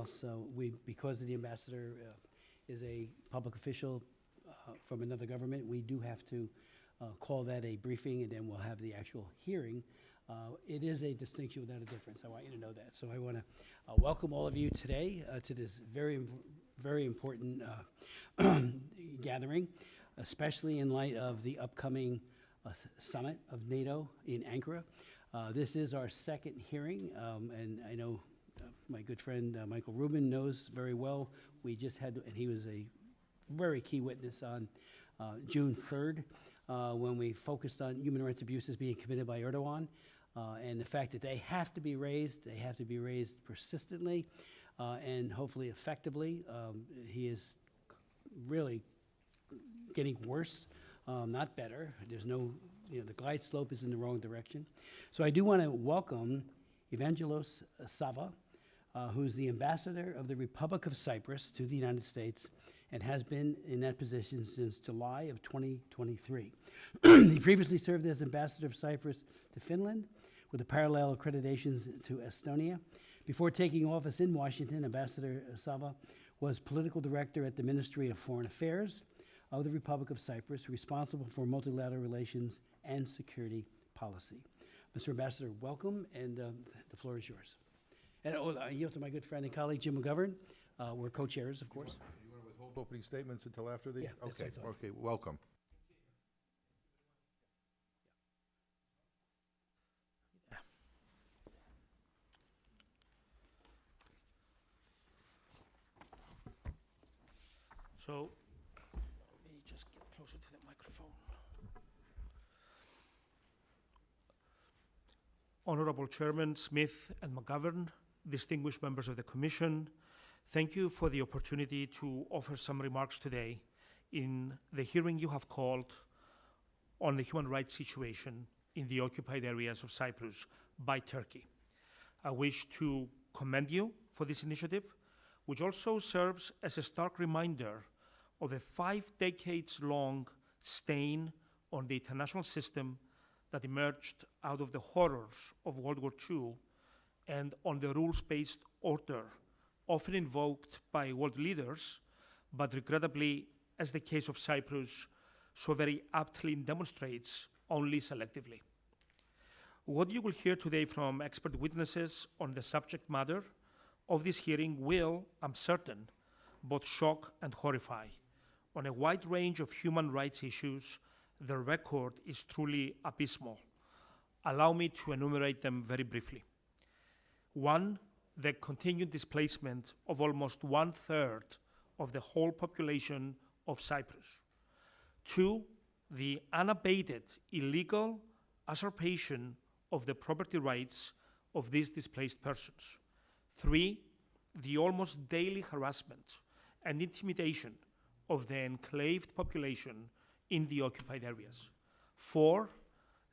else, because the ambassador is a public official from another government, we do have to call that a briefing, and then we'll have the actual hearing. It is a distinction without a difference. I want you to know that. So I want to welcome all of you today to this very important gathering, especially in light of the upcoming summit of NATO in Ankara. This is our second hearing, and I know my good friend Michael Rubin knows very well. We just had, and he was a very key witness on June 3rd, when we focused on human rights abuses being committed by Erdogan, and the fact that they have to be raised persistently, and hopefully effectively. He is really getting worse, not better. There's no, the glide slope is in the wrong direction. So I do want to welcome Evangelos Sava, who's the ambassador of the Republic of Cyprus to the United States and has been in that position since July of 2023. He previously served as ambassador of Cyprus to Finland with the parallel accreditations to Estonia. Before taking office in Washington, Ambassador Sava was political director at the Ministry of Foreign Affairs of the Republic of Cyprus, responsible for multilateral relations and security policy. Mr. Ambassador, welcome, and the floor is yours. And I yield to my good friend and colleague, Jim McGovern. We're co-chairs, of course. You want to withhold opening statements until after the? Yeah, that's okay. what I thought. Okay. Welcome. So, let me just get closer to the microphone. Honorable Chairman Smith and McGovern, distinguished members of the Commission, thank you for the opportunity to offer some remarks today in the hearing you have called on the human rights situation in the occupied areas of Cyprus by Turkey. I wish to commend you for this initiative, which also serves as a stark reminder of a 5 decades-long stain on the international system that emerged out of the horrors of World War II and on the rules-based order often invoked by world leaders, but regrettably, as the case of Cyprus so very aptly demonstrates, only selectively. What you will hear today from expert witnesses on the subject matter of this hearing will, I'm certain, both shock and horrify. On a wide range of human rights issues, the record is truly abysmal. Allow me to enumerate them very briefly. 1, the continued displacement of almost 1/3 of the whole population of Cyprus. 2, the unabated illegal usurpation of the property rights of these displaced persons. 3, the almost daily harassment and intimidation of the enclaved population in the occupied areas. 4,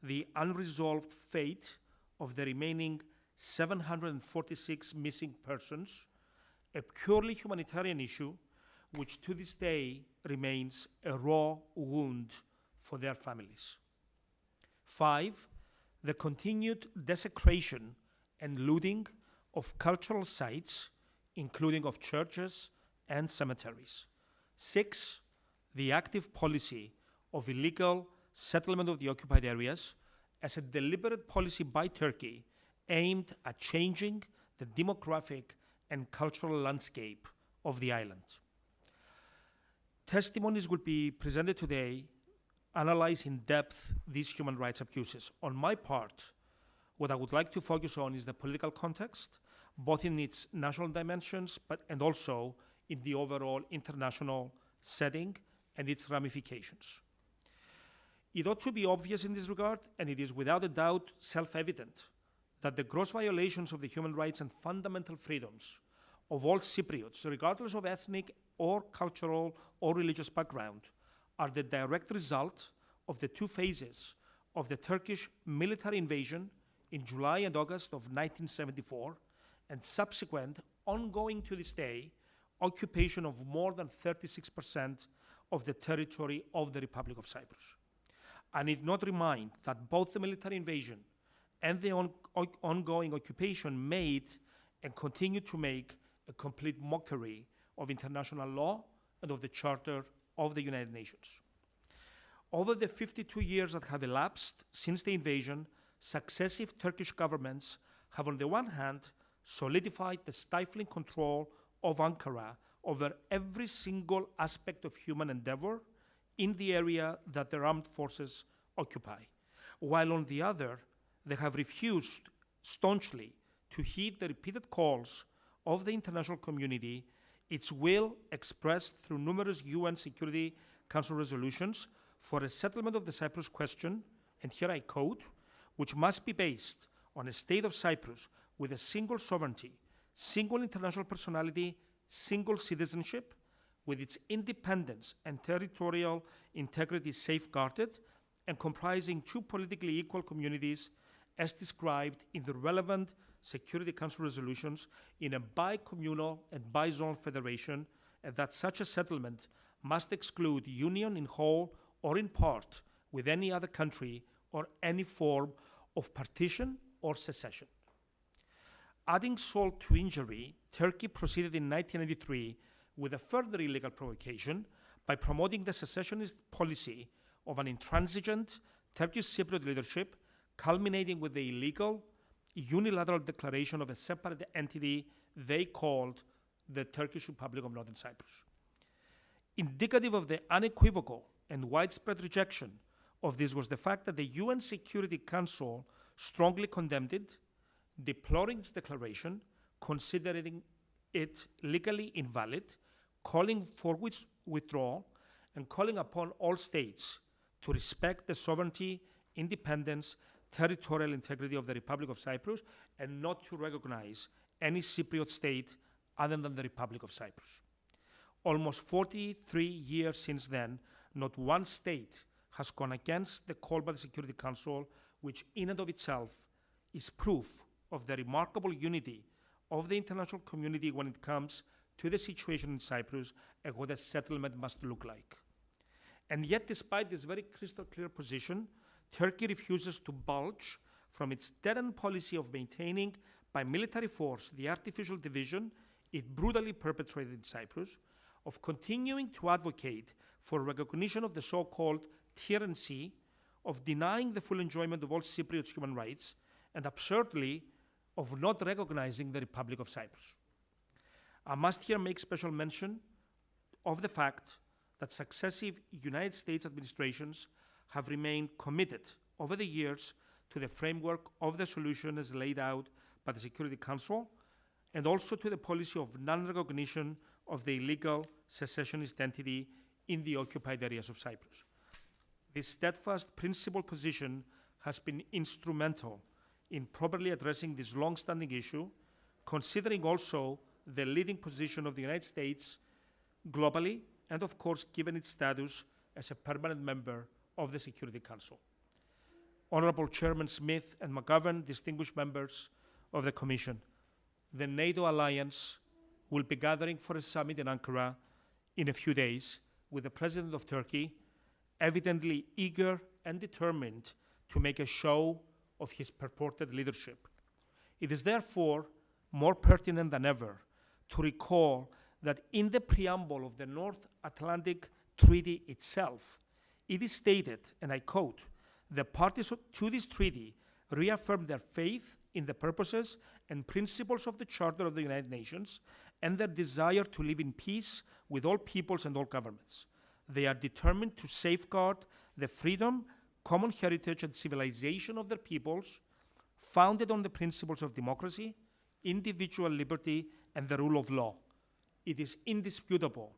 the unresolved fate of the remaining 746 missing persons, a purely humanitarian issue which to this day remains a raw wound for their families. 5, the continued desecration and looting of cultural sites, including of churches and cemeteries. 6, the active policy of illegal settlement of the occupied areas as a deliberate policy by Turkey aimed at changing the demographic and cultural landscape of the island. Testimonies will be presented today, analyze in depth these human rights abuses. On my part, what I would like to focus on is the political context, both in its national dimensions, and also in the overall international setting and its ramifications. It ought to be obvious in this regard, and it is without a doubt self-evident, that the gross violations of the human rights and fundamental freedoms of all Cypriots, regardless of ethnic or cultural or religious background, are the direct result of the 2 phases of the Turkish military invasion in July and August of 1974, and subsequent, ongoing to this day, occupation of more than 36% of the territory of the Republic of Cyprus. I need not remind that both the military invasion and the ongoing occupation made and continue to make a complete mockery of international law and of the Charter of the United Nations. Over the 52 years that have elapsed since the invasion, successive Turkish governments have, on the one hand, solidified the stifling control of Ankara over every single aspect of human endeavor in the area that their armed forces occupy, while on the other, they have refused staunchly to heed the repeated calls of the international community, its will expressed through numerous UN Security Council resolutions for a settlement of the Cyprus question, and here I quote, which must be based on a state of Cyprus with a single sovereignty, single international personality, single citizenship, with its independence and territorial integrity safeguarded, and comprising two politically equal communities as described in the relevant Security Council resolutions in a bi-communal and bi-zonal federation, and that such a settlement must exclude union in whole or in part with any other country or any form of partition or secession. Adding salt to injury, Turkey proceeded in 1983 with a further illegal provocation by promoting the secessionist policy of an intransigent Turkish Cypriot leadership, culminating with the illegal unilateral declaration of a separate entity they called the Turkish Republic of Northern Cyprus. Indicative of the unequivocal and widespread rejection of this was the fact that the UN Security Council strongly condemned it, deploring its declaration, considering it legally invalid, calling for withdrawal, and calling upon all states to respect the sovereignty, independence, territorial integrity of the Republic of Cyprus and not to recognize any Cypriot state other than the Republic of Cyprus. Almost 43 years since then, not one state has gone against the call by the Security Council, which in and of itself is proof of the remarkable unity of the international community when it comes to the situation in Cyprus and what a settlement must look like. And yet, despite this very crystal clear position, Turkey refuses to budge from its dead-end policy of maintaining by military force the artificial division it brutally perpetrated in Cyprus, of continuing to advocate for recognition of the so-called tyranny, of denying the full enjoyment of all Cypriots' human rights, and absurdly, of not recognizing the Republic of Cyprus. I must here make special mention of the fact that successive United States administrations have remained committed over the years to the framework of the solution as laid out by the Security Council, and also to the policy of non-recognition of the illegal secessionist entity in the occupied areas of Cyprus. This steadfast principled position has been instrumental in properly addressing this long-standing issue, considering also the leading position of the United States globally, and of course, given its status as a permanent member of the Security Council. Honorable Chairman Smith and McGovern, distinguished members of the Commission, the NATO alliance will be gathering for a summit in Ankara in a few days with the President of Turkey, evidently eager and determined to make a show of his purported leadership. It is therefore more pertinent than ever to recall that in the preamble of the North Atlantic Treaty itself, it is stated, and I quote, "The parties to this treaty reaffirm their faith in the purposes and principles of the Charter of the United Nations and their desire to live in peace with all peoples and all governments. They are determined to safeguard the freedom, common heritage, and civilization of their peoples, founded on the principles of democracy, individual liberty, and the rule of law." It is indisputable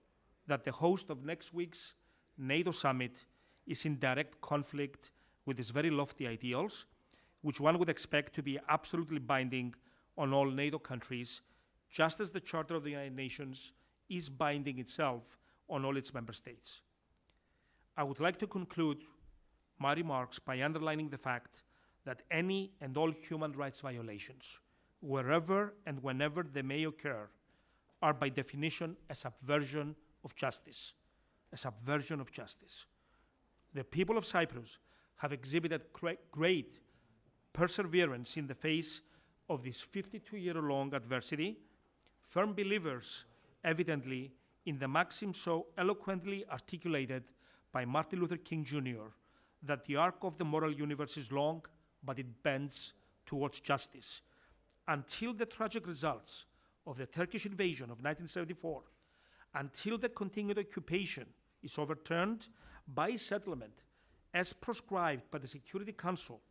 that the host of next week's NATO summit is in direct conflict with these very lofty ideals, which one would expect to be absolutely binding on all NATO countries, just as the Charter of the United Nations is binding itself on all its member states. I would like to conclude my remarks by underlining the fact that any and all human rights violations, wherever and whenever they may occur, are by definition a subversion of justice. A subversion of justice. The people of Cyprus have exhibited great perseverance in the face of this 52-year-long adversity, firm believers, evidently, in the maxim so eloquently articulated by Martin Luther King Jr., that the arc of the moral universe is long, but it bends towards justice. Until the tragic results of the Turkish invasion of 1974, until the continued occupation is overturned by settlement as prescribed by the Security Council,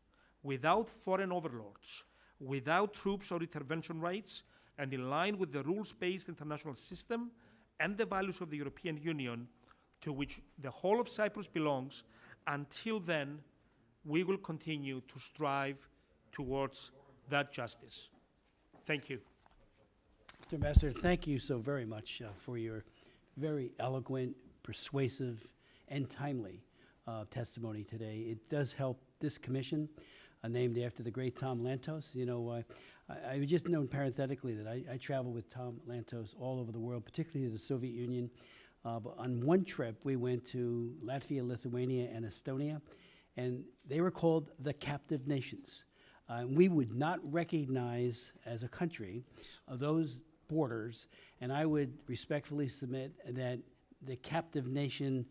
without foreign overlords, without troops or intervention rights, and in line with the rules-based international system and the values of the European Union, to which the whole of Cyprus belongs, until then, we will continue to strive towards that justice. Thank you. Mr. Ambassador, thank you so very much for your very eloquent, persuasive, and timely testimony today. It does help this commission, named after the great Tom Lantos. You know, I just known parenthetically that I travel with Tom Lantos all over the world, particularly the Soviet Union. But on one trip, we went to Latvia, Lithuania, and Estonia, and they were called the captive nations. We would not recognize as a country those borders, and I would respectfully submit that the captive nation,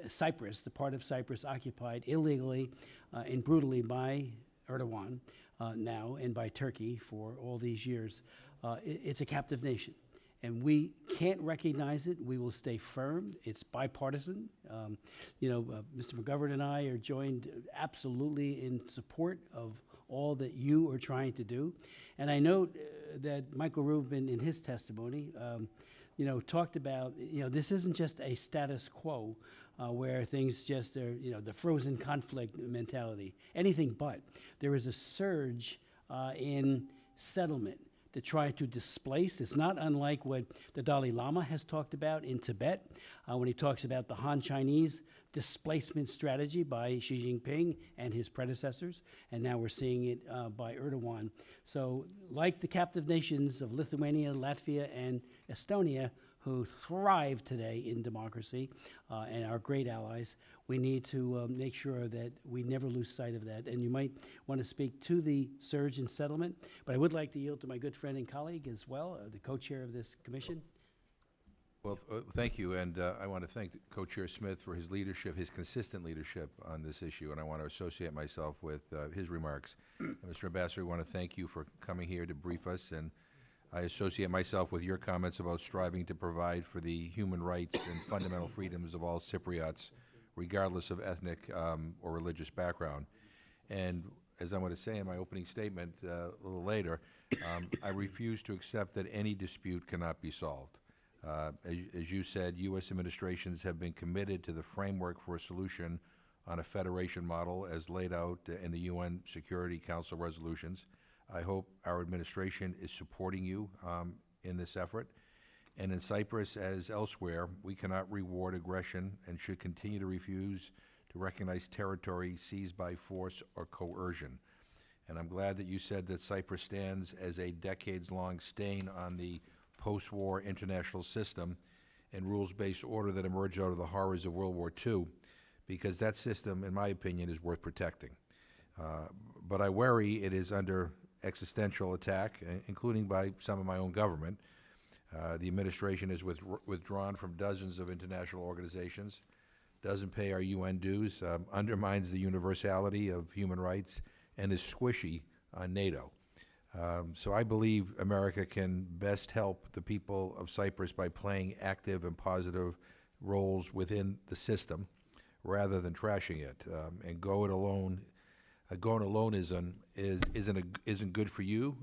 Cyprus, the part of Cyprus occupied illegally and brutally by Erdogan now and by Turkey for all these years, it's a captive nation. And we can't recognize it. We will stay firm. It's bipartisan. Mr. McGovern and I are joined absolutely in support of all that you are trying to do. And I note that Michael Rubin, in his testimony, talked about, this isn't just a status quo where things just are, the frozen conflict mentality. Anything but. There is a surge in settlement to try to displace. It's not unlike what the Dalai Lama has talked about in Tibet when he talks about the Han Chinese displacement strategy by Xi Jinping and his predecessors, and now we're seeing it by Erdogan. So like the captive nations of Lithuania, Latvia, and Estonia, who thrive today in democracy and are great allies, we need to make sure that we never lose sight of that. And you might want to speak to the surge in settlement, but I would like to yield to my good friend and colleague as well, the co-chair of this commission. Well, thank you, and I want to thank Co-Chair Smith for his leadership, his consistent leadership on this issue, and I want to associate myself with his remarks. Mr. Ambassador, I want to thank you for coming here to brief us, and I associate myself with your comments about striving to provide for the human rights and fundamental freedoms of all Cypriots, regardless of ethnic or religious background. And as I'm going to say in my opening statement a little later, I refuse to accept that any dispute cannot be solved. As you said, U.S. administrations have been committed to the framework for a solution on a federation model as laid out in the UN Security Council resolutions. I hope our administration is supporting you in this effort. And in Cyprus, as elsewhere, we cannot reward aggression and should continue to refuse to recognize territory seized by force or coercion. And I'm glad that you said that Cyprus stands as a decades-long stain on the post-war international system and rules-based order that emerged out of the horrors of World War II, because that system, in my opinion, is worth protecting. But I worry it is under existential attack, including by some of my own government. The administration is withdrawn from dozens of international organizations, doesn't pay our UN dues, undermines the universality of human rights, and is squishy on NATO. So I believe America can best help the people of Cyprus by playing active and positive roles within the system rather than trashing it. And going aloneism isn't good for you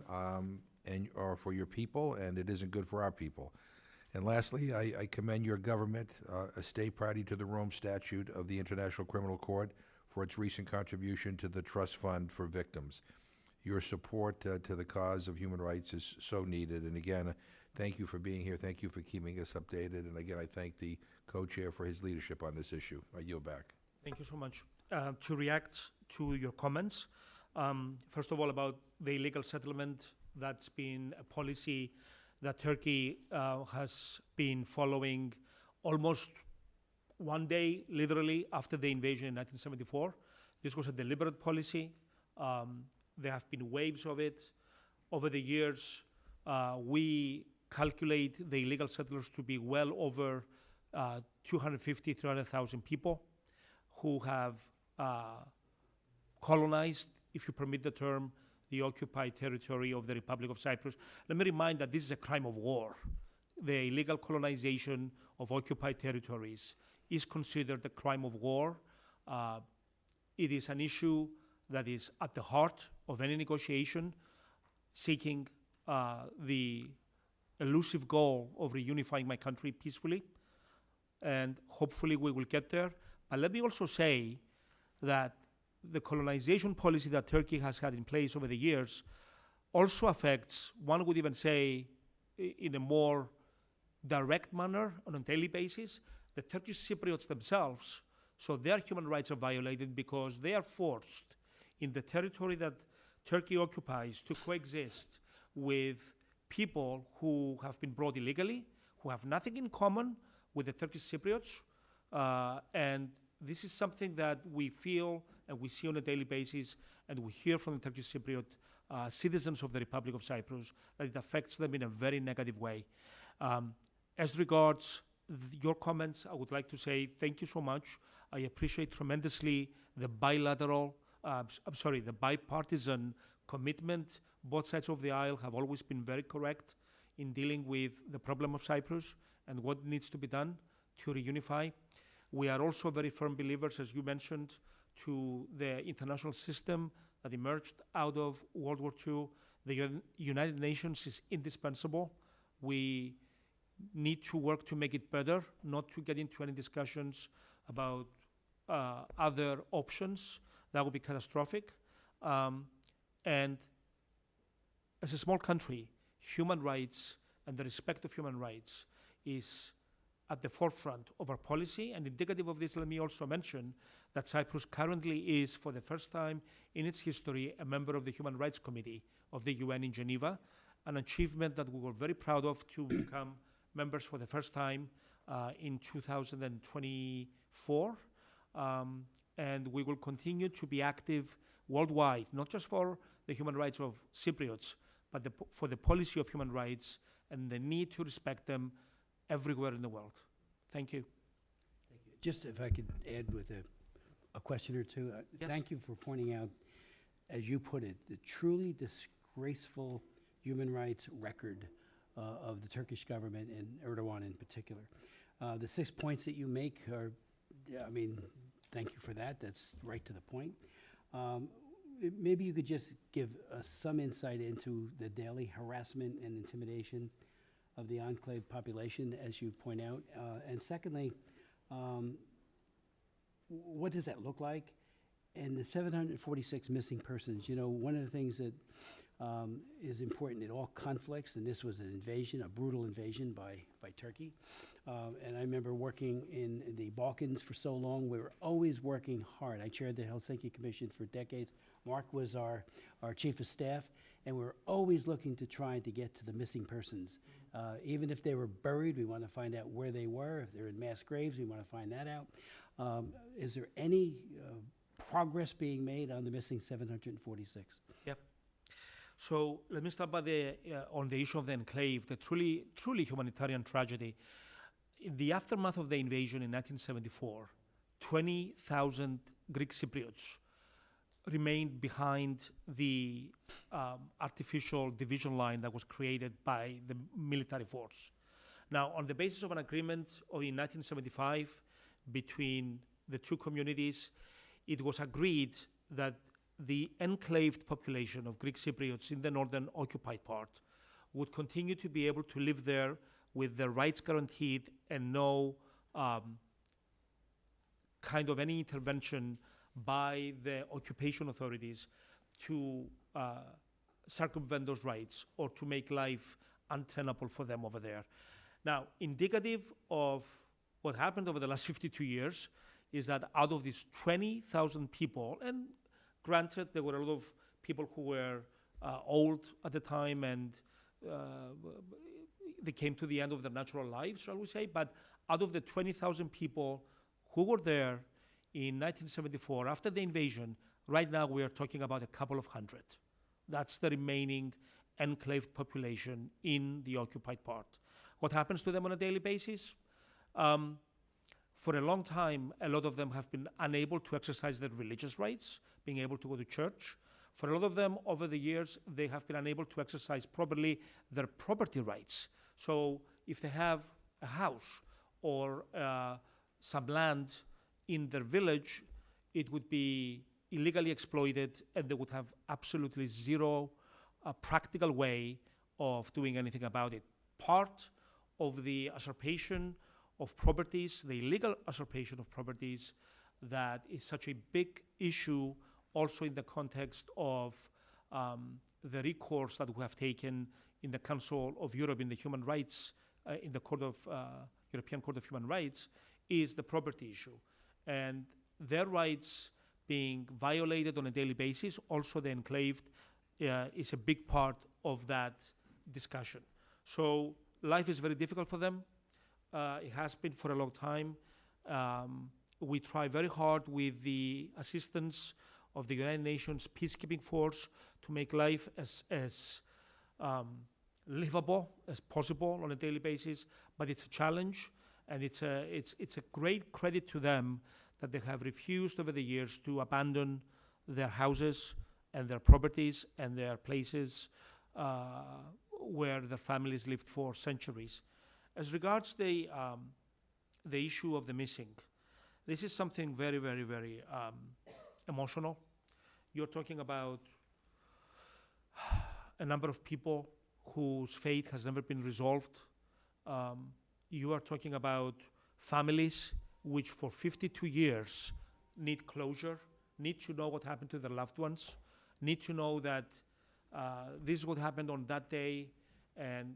or for your people, and it isn't good for our people. And lastly, I commend your government, a state party to the Rome Statute of the International Criminal Court, for its recent contribution to the Trust Fund for Victims. Your support to the cause of human rights is so needed. And again, thank you for being here. Thank you for keeping us updated. And again, I thank the co-chair for his leadership on this issue. I yield back. Thank you so much. To react to your comments, first of all, about the illegal settlement, that's been a policy that Turkey has been following almost one day, literally, after the invasion in 1974. This was a deliberate policy. There have been waves of it. Over the years, we calculate the illegal settlers to be well over 250, 300,000 people who have colonized, if you permit the term, the occupied territory of the Republic of Cyprus. Let me remind that this is a crime of war. The illegal colonization of occupied territories is considered a crime of war. It is an issue that is at the heart of any negotiation seeking the elusive goal of reunifying my country peacefully, and hopefully we will get there. But let me also say that the colonization policy that Turkey has had in place over the years also affects, one would even say in a more direct manner on a daily basis, the Turkish Cypriots themselves. So their human rights are violated because they are forced in the territory that Turkey occupies to coexist with people who have been brought illegally, who have nothing in common with the Turkish Cypriots. And this is something that we feel and we see on a daily basis, and we hear from the Turkish Cypriot citizens of the Republic of Cyprus that it affects them in a very negative way. As regards your comments, I would like to say thank you so much. I appreciate tremendously the the bipartisan commitment. Both sides of the aisle have always been very correct in dealing with the problem of Cyprus and what needs to be done to reunify. We are also very firm believers, as you mentioned, to the international system that emerged out of World War II. The United Nations is indispensable. We need to work to make it better, not to get into any discussions about other options. That would be catastrophic. And as a small country, human rights and the respect of human rights is at the forefront of our policy. And indicative of this, let me also mention that Cyprus currently is, for the first time in its history, a member of the Human Rights Committee of the UN in Geneva, an achievement that we were very proud of to become members for the first time in 2024. And we will continue to be active worldwide, not just for the human rights of Cypriots, but for the policy of human rights and the need to respect them everywhere in the world. Thank you. Thank you. Just if I could add with a question or two. Yes. Thank you for pointing out, as you put it, the truly disgraceful human rights record of the Turkish government and Erdogan in particular. The 6 points that you make are, I mean, thank you for that. That's right to the point. Maybe you could just give some insight into the daily harassment and intimidation of the enclave population, as you point out. And secondly, what does that look like? And the 746 missing persons, you know, one of the things that is important in all conflicts, and this was an invasion, a brutal invasion by Turkey. And I remember working in the Balkans for so long. We were always working hard. I chaired the Helsinki Commission for decades. Mark was our chief of staff, and we were always looking to try to get to the missing persons. Even if they were buried, we want to find out where they were. If they're in mass graves, we want to find that out. Is there any progress being made on the missing 746? Yep. So let me start by on the issue of the enclave, the truly humanitarian tragedy. In the aftermath of the invasion in 1974, 20,000 Greek Cypriots remained behind the artificial division line that was created by the military force. Now, on the basis of an agreement in 1975 between the two communities, it was agreed that the enclaved population of Greek Cypriots in the northern occupied part would continue to be able to live there with their rights guaranteed and no kind of any intervention by the occupation authorities to circumvent those rights or to make life untenable for them over there. Now, indicative of what happened over the last 52 years is that out of these 20,000 people, and granted there were a lot of people who were old at the time and they came to the end of their natural lives, shall we say, but out of the 20,000 people who were there in 1974, after the invasion, right now we are talking about a couple of hundred. That's the remaining enclaved population in the occupied part. What happens to them on a daily basis? For a long time, a lot of them have been unable to exercise their religious rights, being able to go to church. For a lot of them, over the years, they have been unable to exercise properly their property rights. So if they have a house or some land in their village, it would be illegally exploited, and they would have absolutely zero practical way of doing anything about it. Part of the usurpation of properties, the illegal usurpation of properties, that is such a big issue also in the context of the recourse that we have taken in the Council of Europe in the human rights, in the European Court of Human Rights, is the property issue. And their rights being violated on a daily basis, also the enclaved is a big part of that discussion. So life is very difficult for them. It has been for a long time. We try very hard with the assistance of the United Nations peacekeeping force to make life as livable as possible on a daily basis, but it's a challenge, and it's a great credit to them that they have refused over the years to abandon their houses and their properties and their places where their families lived for centuries. As regards the issue of the missing, this is something very, very, very emotional. You're talking about a number of people whose fate has never been resolved. You are talking about families which for 52 years need closure, need to know what happened to their loved ones, need to know that this is what happened on that day, and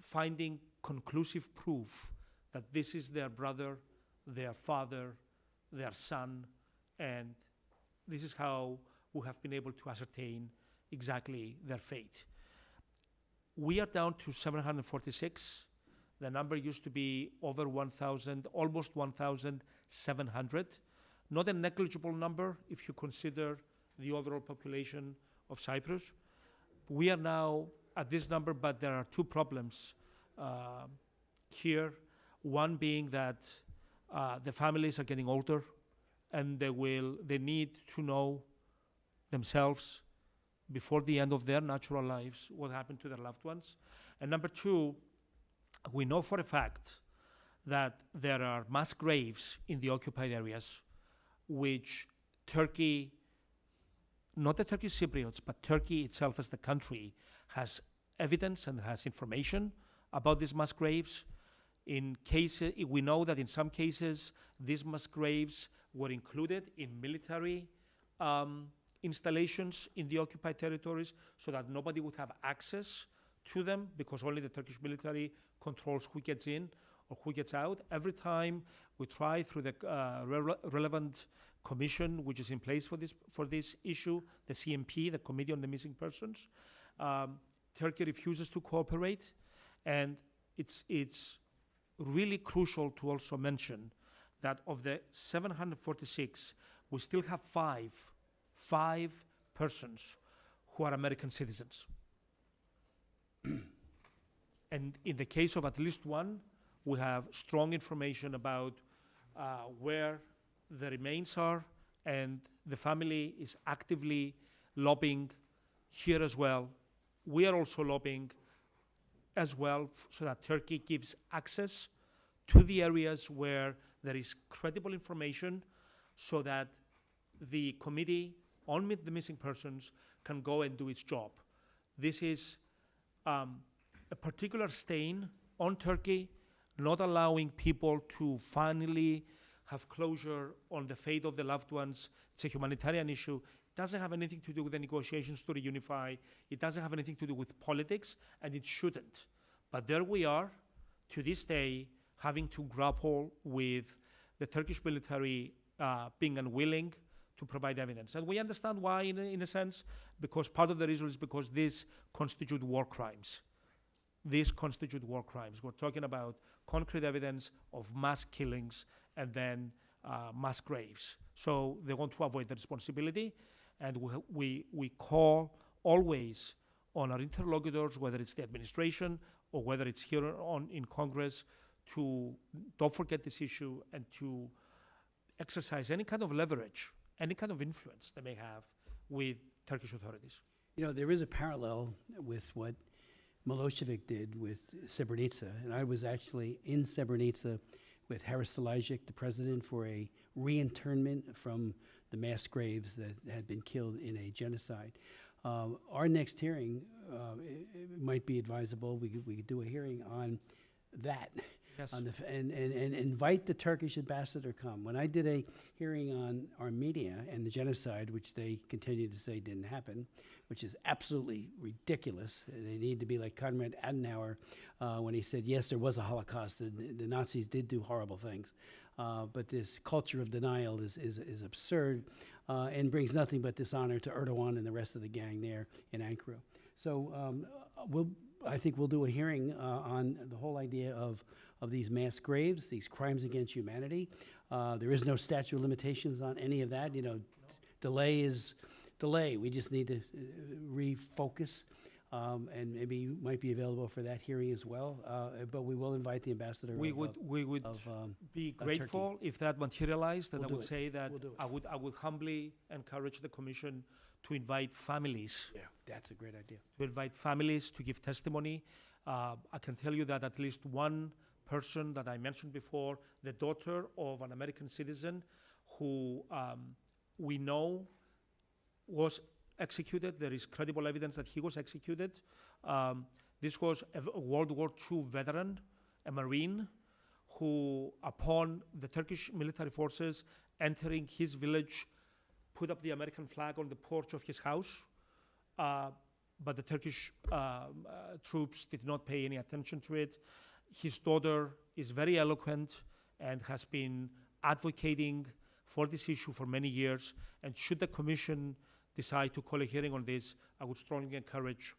finding conclusive proof that this is their brother, their father, their son, and this is how we have been able to ascertain exactly their fate. We are down to 746. The number used to be over 1,000, almost 1,700. Not a negligible number if you consider the overall population of Cyprus. We are now at this number, but there are two problems here. One being that the families are getting older, and they need to know themselves before the end of their natural lives what happened to their loved ones. And number two, we know for a fact that there are mass graves in the occupied areas which Turkey, not the Turkish Cypriots, but Turkey itself as the country, has evidence and has information about these mass graves. In cases, we know that in some cases, these mass graves were included in military installations in the occupied territories so that nobody would have access to them, because only the Turkish military controls who gets in or who gets out. Every time we try through the relevant commission which is in place for this issue, the CMP, the Committee on the Missing Persons, Turkey refuses to cooperate. And it's really crucial to also mention that of the 746, we still have five persons who are American citizens. And in the case of at least one, we have strong information about where the remains are, and the family is actively lobbying here as well. We are also lobbying as well so that Turkey gives access to the areas where there is credible information, so that the Committee on the Missing Persons can go and do its job. This is a particular stain on Turkey, not allowing people to finally have closure on the fate of the loved ones. It's a humanitarian issue. It doesn't have anything to do with the negotiations to reunify. It doesn't have anything to do with politics, and it shouldn't. But there we are, to this day, having to grapple with the Turkish military being unwilling to provide evidence. And we understand why, in a sense, because part of the reason is because these constitute war crimes. These constitute war crimes. We're talking about concrete evidence of mass killings and then mass graves. So they want to avoid the responsibility, and we call always on our interlocutors, whether it's the administration or whether it's here in Congress, to don't forget this issue and to exercise any kind of leverage, any kind of influence they may have with Turkish authorities. You know, there is a parallel with what Milosevic did with Srebrenica, and I was actually in Srebrenica with Haris Selajik, the president, for a reinternment from the mass graves that had been killed in a genocide. Our next hearing, it might be advisable, we could do a hearing on that. Yes. And invite the Turkish ambassador to come. When I did a hearing on Armenia and the genocide, which they continue to say didn't happen, which is absolutely ridiculous. They need to be like Konrad Adenauer when he said, yes, there was a Holocaust, and the Nazis did do horrible things. But this culture of denial is absurd and brings nothing but dishonor to Erdogan and the rest of the gang there in Ankara. So I think we'll do a hearing on the whole idea of these mass graves, these crimes against humanity. There is no statute of limitations on any of that. You know, delay is delay. We just need to refocus, and maybe you might be available for that hearing as well. But we will invite the ambassador. We would be grateful Turkey. if that materialized, and We'll I do would it. say that We'll do it. I would humbly encourage the Commission to invite families. Yeah, that's a great idea. To invite families to give testimony. I can tell you that at least one person that I mentioned before, the daughter of an American citizen who we know was executed. There is credible evidence that he was executed. This was a World War II veteran, a Marine, who, upon the Turkish military forces entering his village, put up the American flag on the porch of his house. But the Turkish troops did not pay any attention to it. His daughter is very eloquent and has been advocating for this issue for many years. And should the Commission decide to call a hearing on this, I would strongly encourage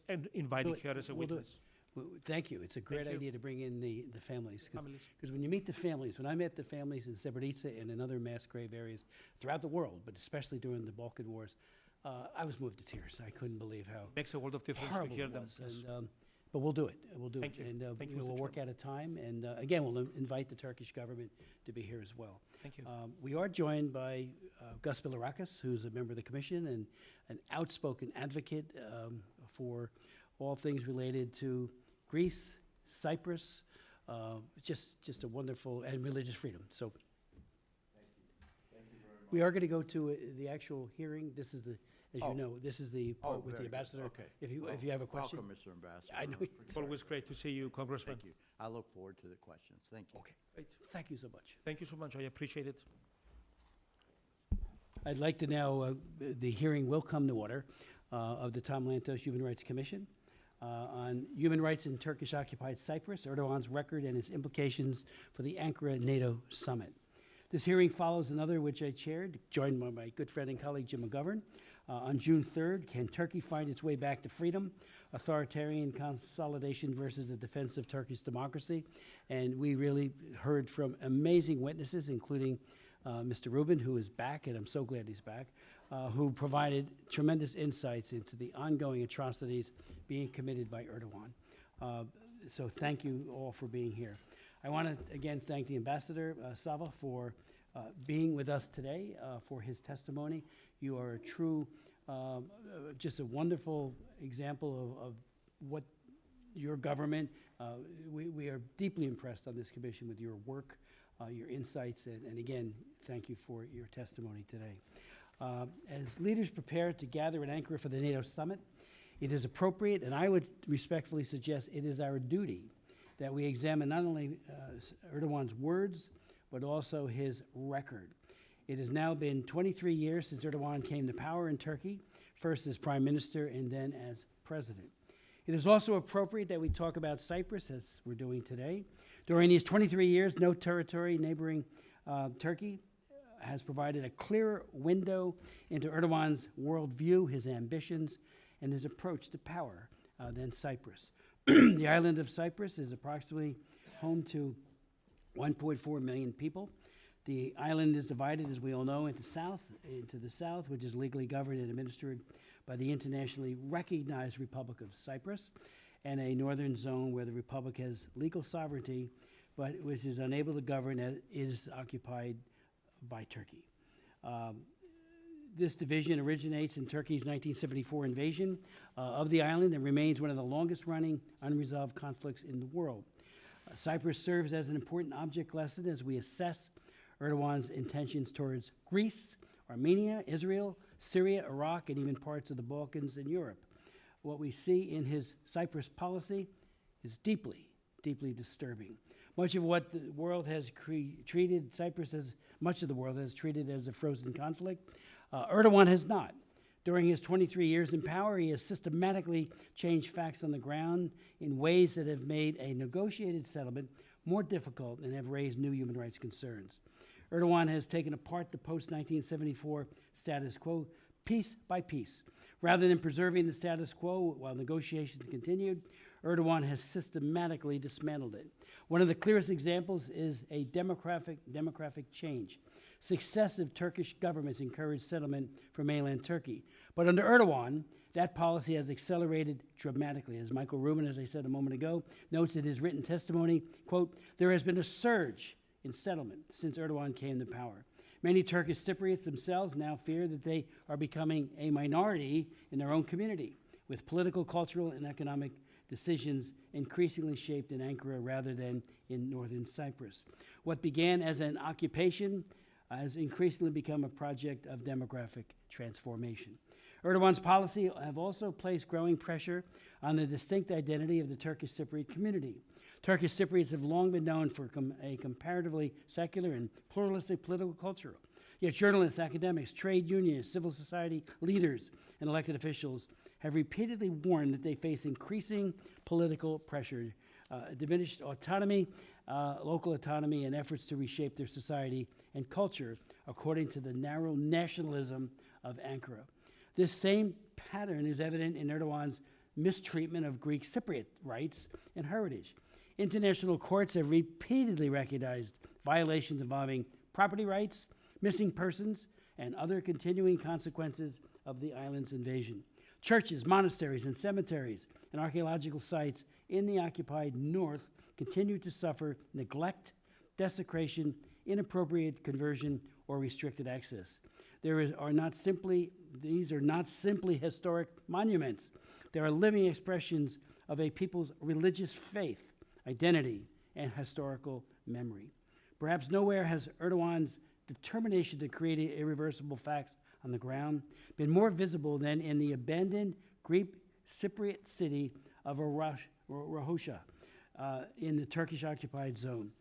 and inviting her as a We'll do it. witness. Thank you. It's a great you. idea to bring in the families. Families. Because when you meet the families, when I met the families in Srebrenica and in other mass grave areas throughout the world, but especially during the Balkan Wars, I was moved to tears. I couldn't believe how Makes a world of difference to horrible hear it them. was. Yes. And, but we'll do it. We'll do Thank it. you. And Thank you, we'll Mr. work out a time. And again, we'll invite the Turkish government to be here as well. Thank you. We are joined by Gus Bilirakis, who's a member of the commission and an outspoken advocate for all things related to Greece, Cyprus, just a wonderful, and religious freedom. So we are going to go to the actual hearing. This is the, as you know, this is the part with the very good. ambassador. Okay. If you Well, have a question. Welcome, Mr. Ambassador. I know. It's always great to see you, Congressman. Thank you. I look forward to the questions. Thank you. Okay. Great. Thank you so much. Thank you so much. I appreciate it. I'd like to now, the hearing will come to order of the Tom Lantos Human Rights Commission on human rights in Turkish-occupied Cyprus, Erdogan's record and its implications for the Ankara NATO Summit. This hearing follows another which I chaired, joined by my good friend and colleague Jim McGovern. On June 3rd, can Turkey find its way back to freedom? Authoritarian consolidation versus the defense of Turkish democracy. And we really heard from amazing witnesses, including Mr. Rubin, who is back, and I'm so glad he's back, who provided tremendous insights into the ongoing atrocities being committed by Erdogan. So thank you all for being here. I want to again thank the Ambassador, Sava, for being with us today, for his testimony. You are a true, just a wonderful example of what your government, we are deeply impressed on this commission with your work, your insights, and again, thank you for your testimony today. As leaders prepare to gather in Ankara for the NATO summit, it is appropriate, and I would respectfully suggest it is our duty that we examine not only Erdogan's words, but also his record. It has now been 23 years since Erdogan came to power in Turkey, first as prime minister and then as president. It is also appropriate that we talk about Cyprus, as we're doing today. During these 23 years, no territory neighboring Turkey has provided a clearer window into Erdogan's worldview, his ambitions, and his approach to power than Cyprus. The island of Cyprus is approximately home to 1.4 million people. The island is divided, as we all know, into the south, which is legally governed and administered by the internationally recognized Republic of Cyprus, and a northern zone where the Republic has legal sovereignty, but which is unable to govern as it is occupied by Turkey. This division originates in Turkey's 1974 invasion of the island and remains one of the longest-running unresolved conflicts in the world. Cyprus serves as an important object lesson as we assess Erdogan's intentions towards Greece, Armenia, Israel, Syria, Iraq, and even parts of the Balkans and Europe. What we see in his Cyprus policy is deeply, deeply disturbing. Much of what the world has treated Cyprus as, much of the world has treated as a frozen conflict. Erdogan has not. During his 23 years in power, he has systematically changed facts on the ground in ways that have made a negotiated settlement more difficult and have raised new human rights concerns. Erdogan has taken apart the post-1974 status quo piece by piece. Rather than preserving the status quo while negotiations continued, Erdogan has systematically dismantled it. One of the clearest examples is a demographic change. Successive Turkish governments encouraged settlement from mainland Turkey. But under Erdogan, that policy has accelerated dramatically. As Michael Rubin, as I said a moment ago, notes in his written testimony, quote, "There has been a surge in settlement since Erdogan came to power. Many Turkish Cypriots themselves now fear that they are becoming a minority in their own community, with political, cultural, and economic decisions increasingly shaped in Ankara rather than in northern Cyprus. What began as an occupation has increasingly become a project of demographic transformation." Erdogan's policy have also placed growing pressure on the distinct identity of the Turkish Cypriot community. Turkish Cypriots have long been known for a comparatively secular and pluralistic political culture. Yet journalists, academics, trade unions, civil society leaders, and elected officials have repeatedly warned that they face increasing political pressure, diminished autonomy, local autonomy, and efforts to reshape their society and culture according to the narrow nationalism of Ankara. This same pattern is evident in Erdogan's mistreatment of Greek Cypriot rights and heritage. International courts have repeatedly recognized violations involving property rights, missing persons, and other continuing consequences of the island's invasion. Churches, monasteries, and cemeteries and archaeological sites in the occupied north continue to suffer neglect, desecration, inappropriate conversion, or restricted access. These are not simply historic monuments. They are living expressions of a people's religious faith, identity, and historical memory. Perhaps nowhere has Erdogan's determination to create irreversible facts on the ground been more visible than in the abandoned Greek Cypriot city of Varosha in the Turkish-occupied zone.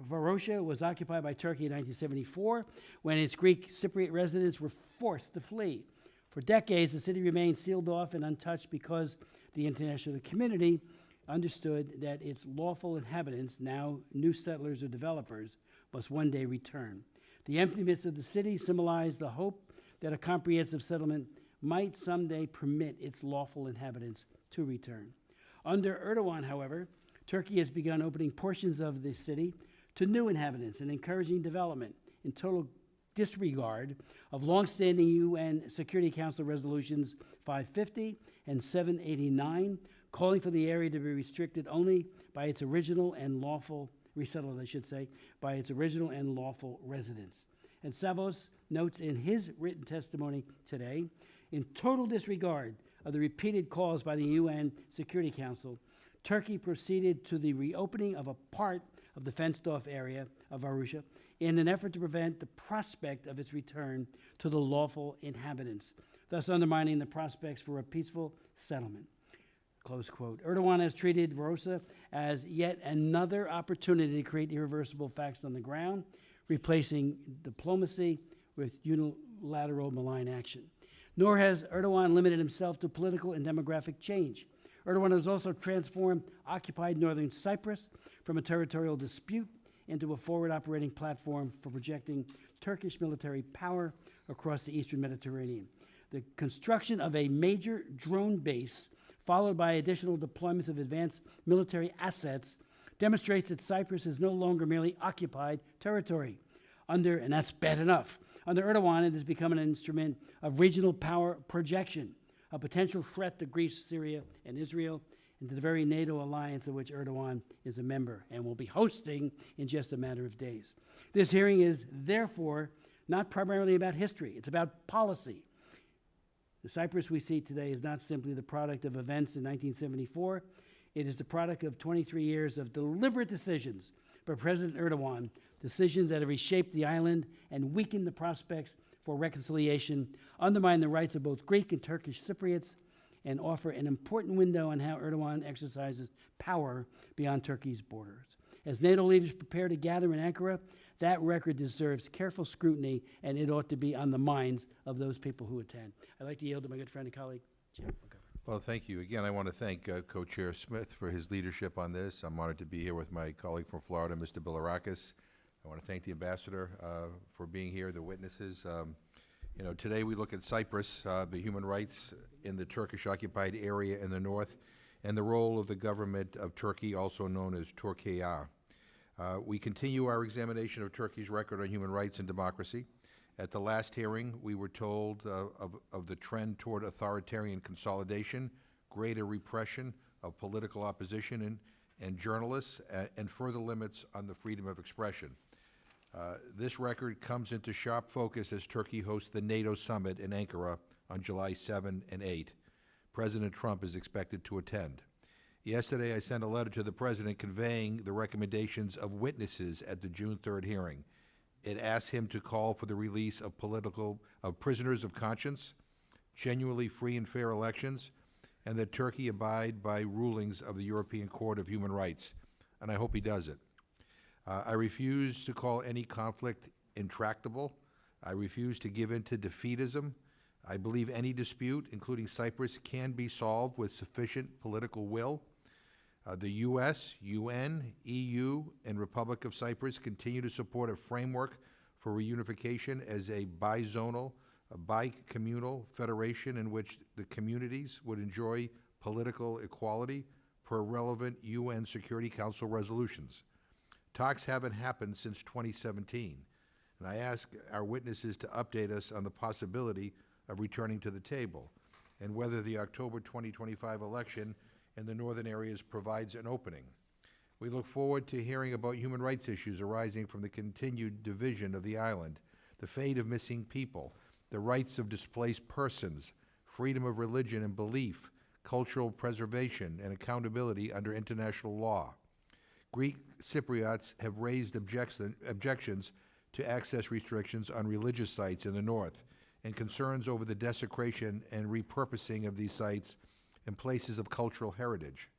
Varosha was occupied by Turkey in 1974 when its Greek Cypriot residents were forced to flee. For decades, the city remained sealed off and untouched because the international community understood that its lawful inhabitants, now new settlers or developers, must one day return. The emptiness of the city symbolized the hope that a comprehensive settlement might someday permit its lawful inhabitants to return. Under Erdogan, however, Turkey has begun opening portions of the city to new inhabitants and encouraging development in total disregard of longstanding UN Security Council resolutions 550 and 789, calling for the area to be restricted only by its original and lawful, resettled, I should say, by its original and lawful residents. And Savos notes in his written testimony today, in total disregard of the repeated calls by the UN Security Council, Turkey proceeded to the reopening of a part of the fenced-off area of Varosha in an effort to prevent the prospect of its return to the lawful inhabitants, thus undermining the prospects for a peaceful settlement. Close quote. Erdogan has treated Varosha as yet another opportunity to create irreversible facts on the ground, replacing diplomacy with unilateral malign action. Nor has Erdogan limited himself to political and demographic change. Erdogan has also transformed occupied northern Cyprus from a territorial dispute into a forward operating platform for projecting Turkish military power across the eastern Mediterranean. The construction of a major drone base, followed by additional deployments of advanced military assets demonstrates that Cyprus is no longer merely occupied territory. And that's bad enough. Under Erdogan, it has become an instrument of regional power projection, a potential threat to Greece, Syria, and Israel, and to the very NATO alliance of which Erdogan is a member and will be hosting in just a matter of days. This hearing is therefore not primarily about history, it's about policy. The Cyprus we see today is not simply the product of events in 1974, it is the product of 23 years of deliberate decisions by President Erdogan, decisions that have reshaped the island and weakened the prospects for reconciliation, undermine the rights of both Greek and Turkish Cypriots, and offer an important window on how Erdogan exercises power beyond Turkey's borders. As NATO leaders prepare to gather in Ankara, that record deserves careful scrutiny, and it ought to be on the minds of those people who attend. I'd like to yield to my good friend and colleague, Jim. Well, thank you. Again, I want to thank Co-Chair Smith for his leadership on this. I'm honored to be here with my colleague from Florida, Mr. Bilirakis. I want to thank the ambassador for being here, the witnesses. Today we look at Cyprus, the human rights in the Turkish-occupied area in the north, and the role of the government of Turkey, also known as Turkiye. We continue our examination of Turkey's record on human rights and democracy. At the last hearing, we were told of the trend toward authoritarian consolidation, greater repression of political opposition and journalists, and further limits on the freedom of expression. This record comes into sharp focus as Turkey hosts the NATO Summit in Ankara on July 7 and 8. President Trump is expected to attend. Yesterday, I sent a letter to the President conveying the recommendations of witnesses at the June 3rd hearing. It asks him to call for the release of prisoners of conscience, genuinely free and fair elections, and that Turkey abide by rulings of the European Court of Human Rights. And I hope he does it. I refuse to call any conflict intractable. I refuse to give in to defeatism. I believe any dispute, including Cyprus, can be solved with sufficient political will. The U.S., UN, EU, and Republic of Cyprus continue to support a framework for reunification as a bizonal, bi-communal federation in which the communities would enjoy political equality per relevant UN Security Council resolutions. Talks haven't happened since 2017, and I ask our witnesses to update us on the possibility of returning to the table and whether the October 2025 election in the northern areas provides an opening. We look forward to hearing about human rights issues arising from the continued division of the island, the fate of missing people, the rights of displaced persons, freedom of religion and belief, cultural preservation, and accountability under international law. Greek Cypriots have raised objections to access restrictions on religious sites in the north and concerns over the desecration and repurposing of these sites and places of cultural heritage.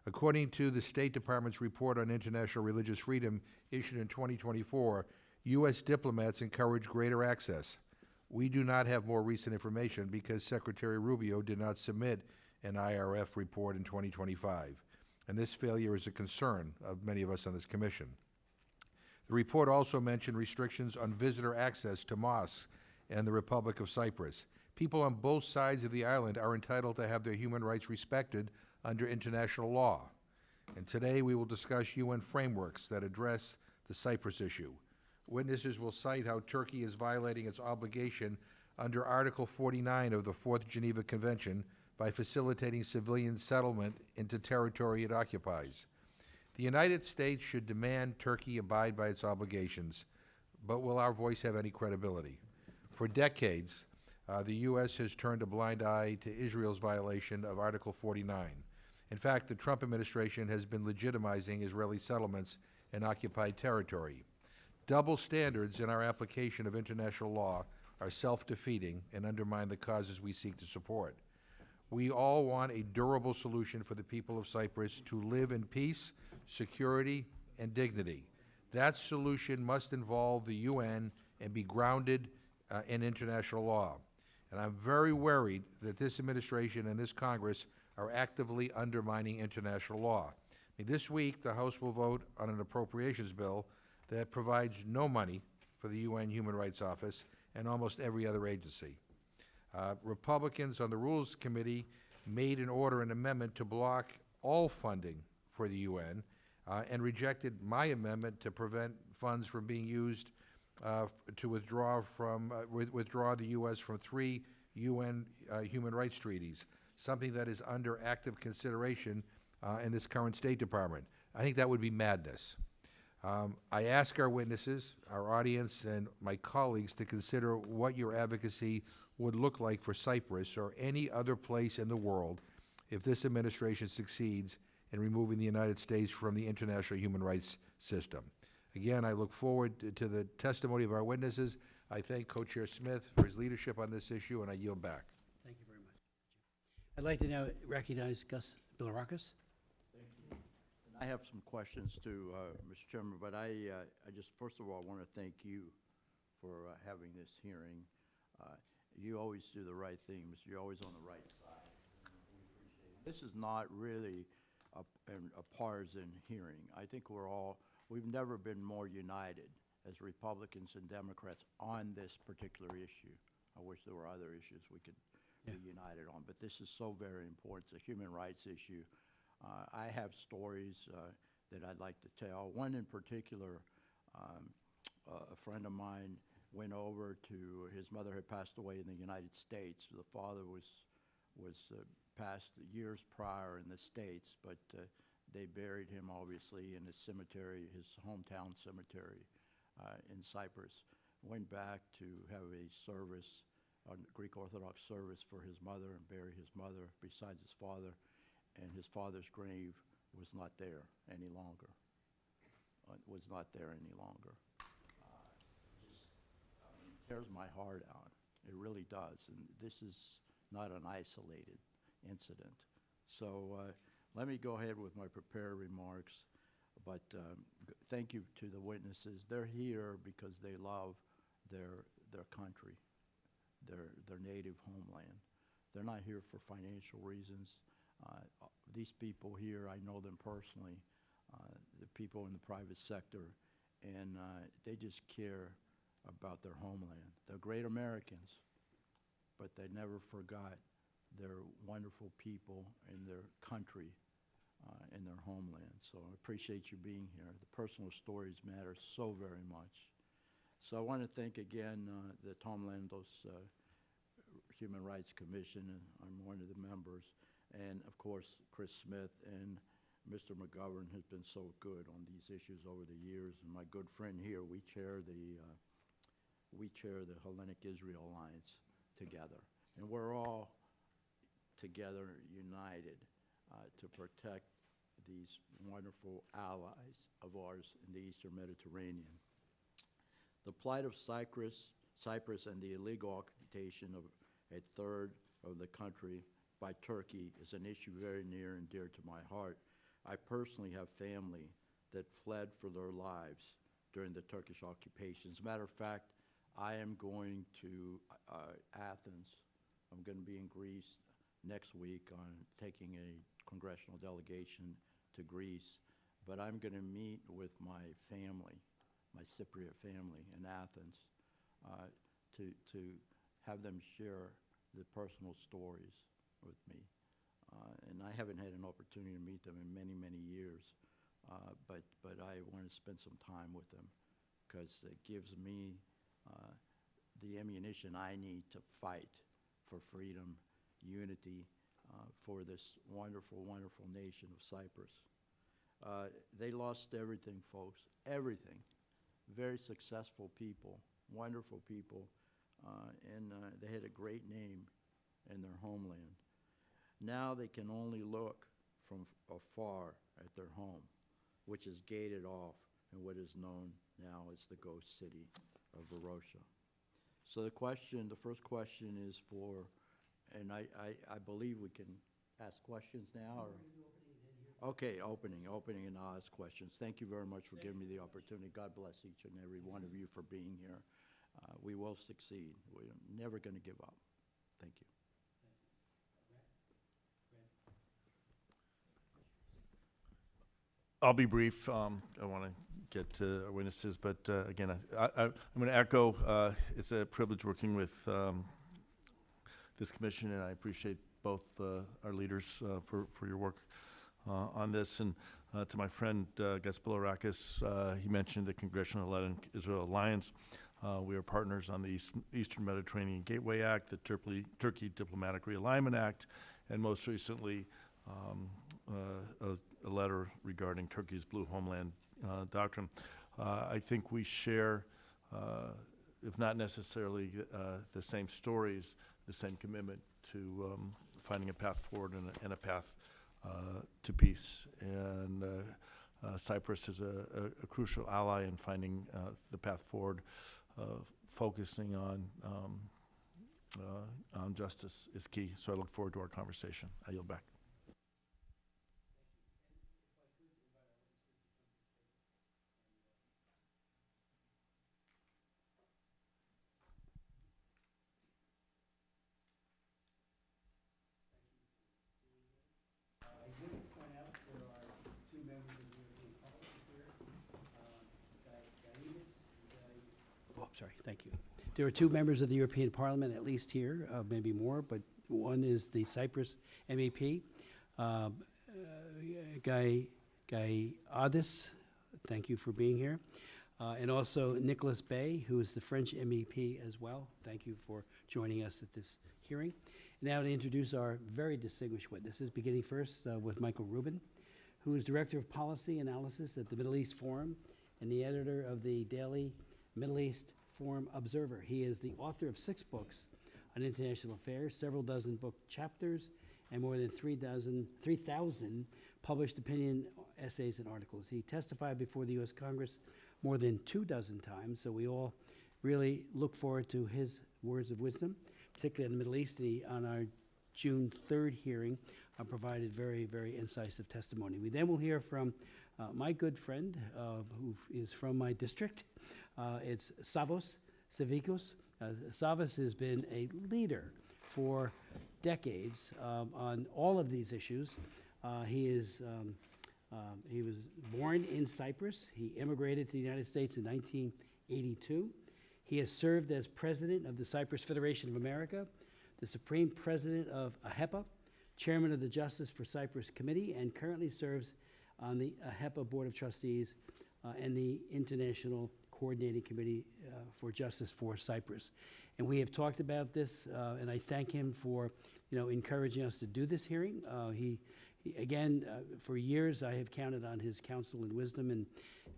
According to the State Department's report on international religious freedom issued in 2024, U.S. diplomats encourage greater access. We do not have more recent information because Secretary Rubio did not submit an IRF report in 2025, and this failure is a concern of many of us on this commission. The report also mentioned restrictions on visitor access to mosques and the Republic of Cyprus. People on both sides of the island are entitled to have their human rights respected under international law. And today we will discuss UN frameworks that address the Cyprus issue. Witnesses will cite how Turkey is violating its obligation under Article 49 of the Fourth Geneva Convention by facilitating civilian settlement into territory it occupies. The United States should demand Turkey abide by its obligations, but will our voice have any credibility? For decades, the U.S. has turned a blind eye to Israel's violation of Article 49. In fact, the Trump administration has been legitimizing Israeli settlements in occupied territory. Double standards in our application of international law are self-defeating and undermine the causes we seek to support. We all want a durable solution for the people of Cyprus to live in peace, security, and dignity. That solution must involve the UN and be grounded in international law. And I'm very worried that this administration and this Congress are actively undermining international law. This week, the House will vote on an appropriations bill that provides no money for the UN Human Rights Office and almost every other agency. Republicans on the Rules Committee made an amendment to block all funding for the UN and rejected my amendment to prevent funds from being used to withdraw the U.S. from 3 UN human rights treaties, something that is under active consideration in this current State Department. I think that would be madness. I ask our witnesses, our audience, and my colleagues to consider what your advocacy would look like for Cyprus or any other place in the world if this administration succeeds in removing the United States from the international human rights system. Again, I look forward to the testimony of our witnesses. I thank Co-Chair Smith for his leadership on this issue, and I yield back. Thank you very much. I'd like to now recognize Gus Bilirakis. I have some questions too, Mr. Chairman, but I just, first of all, want to thank you for having this hearing. You always do the right thing, Mr. You're always on the right side. We appreciate it. This is not really a partisan hearing. I think we've never been more united as Republicans and Democrats on this particular issue. I wish there were other issues we could be united on, but this is so very important. It's a human rights issue. I have stories that I'd like to tell. One in particular, a friend of mine went over to, his mother had passed away in the United States. The father was passed years prior in the States, but they buried him obviously in his cemetery, his hometown cemetery in Cyprus. Went back to have a service, a Greek Orthodox service for his mother and bury his mother besides his father. And his father's grave was not there any longer. It tears my heart out. It really does. And this is not an isolated incident. So let me go ahead with my prepared remarks. But thank you to the witnesses. They're here because they love their country, their native homeland. They're not here for financial reasons. These people here, I know them personally, the people in the private sector, and they just care about their homeland. They're great Americans, but they never forgot their wonderful people in their country, in their homeland. So I appreciate you being here. The personal stories matter so very much. So I want to thank again the Tom Lantos Human Rights Commission, and I'm one of the members. And of course, Chris Smith and Mr. McGovern has been so good on these issues over the years. And my good friend here, we chair the Hellenic Israel Alliance together. And we're all together united to protect these wonderful allies of ours in the Eastern Mediterranean. The plight of Cyprus and the illegal occupation of a third of the country by Turkey is an issue very near and dear to my heart. I personally have family that fled for their lives during the Turkish occupation. As a matter of fact, I am going to Athens. I'm going to be in Greece next week on taking a congressional delegation to Greece. But I'm going to meet with my family, my Cypriot family in Athens, to have them share the personal stories with me. And I haven't had an opportunity to meet them in many, many years, but I want to spend some time with them because it gives me the ammunition I need to fight for freedom, unity, for this wonderful, wonderful nation of Cyprus. They lost everything, folks, everything. Very successful people, wonderful people, and they had a great name in their homeland. Now they can only look from afar at their home, which is gated off in what is known now as the ghost city of Varosha. So the first question is for, and I believe we can ask questions now, or? Okay, opening, and I'll ask questions. Thank you very much for giving me the opportunity. God bless each and every one of you for being here. We will succeed. We're never going to give up. Thank you. I'll be brief. I want to get to our witnesses, but again, I'm going to echo, it's a privilege working with this commission, and I appreciate both our leaders for your work on this. And to my friend Gaspolarakis, he mentioned the Congressional Israel Alliance. We are partners on the Eastern Mediterranean Gateway Act, the Turkey Diplomatic Realignment Act, and most recently a letter regarding Turkey's Blue Homeland Doctrine. I think we share, if not necessarily the same stories, the same commitment to finding a path forward and a path to peace. And Cyprus is a crucial ally in finding the path forward. Focusing on justice is key. So I look forward to our conversation. I yield back. Oh, sorry, thank you. There are 2 members of the European Parliament, at least here, maybe more, but one is the Cyprus MEP, Guy Addis, thank you for being here, and also Nicholas Bay, who is the French MEP as well. Thank you for joining us at this hearing. Now to introduce our very distinguished witnesses, beginning first with Michael Rubin, who is Director of Policy Analysis at the Middle East Forum and the editor of the daily Middle East Forum Observer. He is the author of 6 books on international affairs, several dozen book chapters, and more than 3,000 published opinion essays and articles. He testified before the U.S. Congress more than 24 times, so we all really look forward to his words of wisdom, particularly on the Middle East. He, on our June 3rd hearing, provided very, very incisive testimony. We then will hear from my good friend, who is from my district. It's Savos Savikos. Savos has been a leader for decades on all of these issues. He was born in Cyprus. He immigrated to the United States in 1982. He has served as president of the Cyprus Federation of America, the supreme president of AHEPA, chairman of the Justice for Cyprus Committee, and currently serves on the AHEPA Board of Trustees and the International Coordinating Committee for Justice for Cyprus. And we have talked about this, and I thank him for, encouraging us to do this hearing. He again, for years, I have counted on his counsel and wisdom,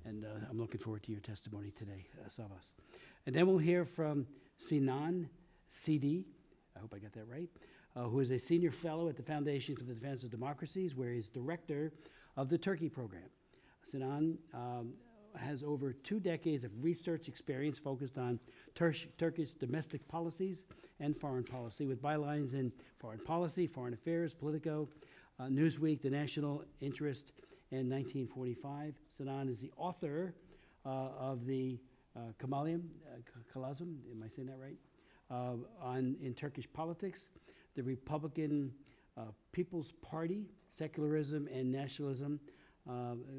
and I'm looking forward to your testimony today, Savas. And then we'll hear from Sinan Sidi, I hope I got that right, who is a senior fellow at the Foundation for the Defense of Democracies, where he's director of the Turkey program. Sinan has over 2 decades of research experience focused on Turkish domestic policies and foreign policy, with bylines in foreign policy, foreign affairs, Politico, Newsweek, The National Interest, and 1945. Sinan is the author of the Kamalazm, am I saying that right? In Turkish politics, the Republican People's Party, Secularism and Nationalism,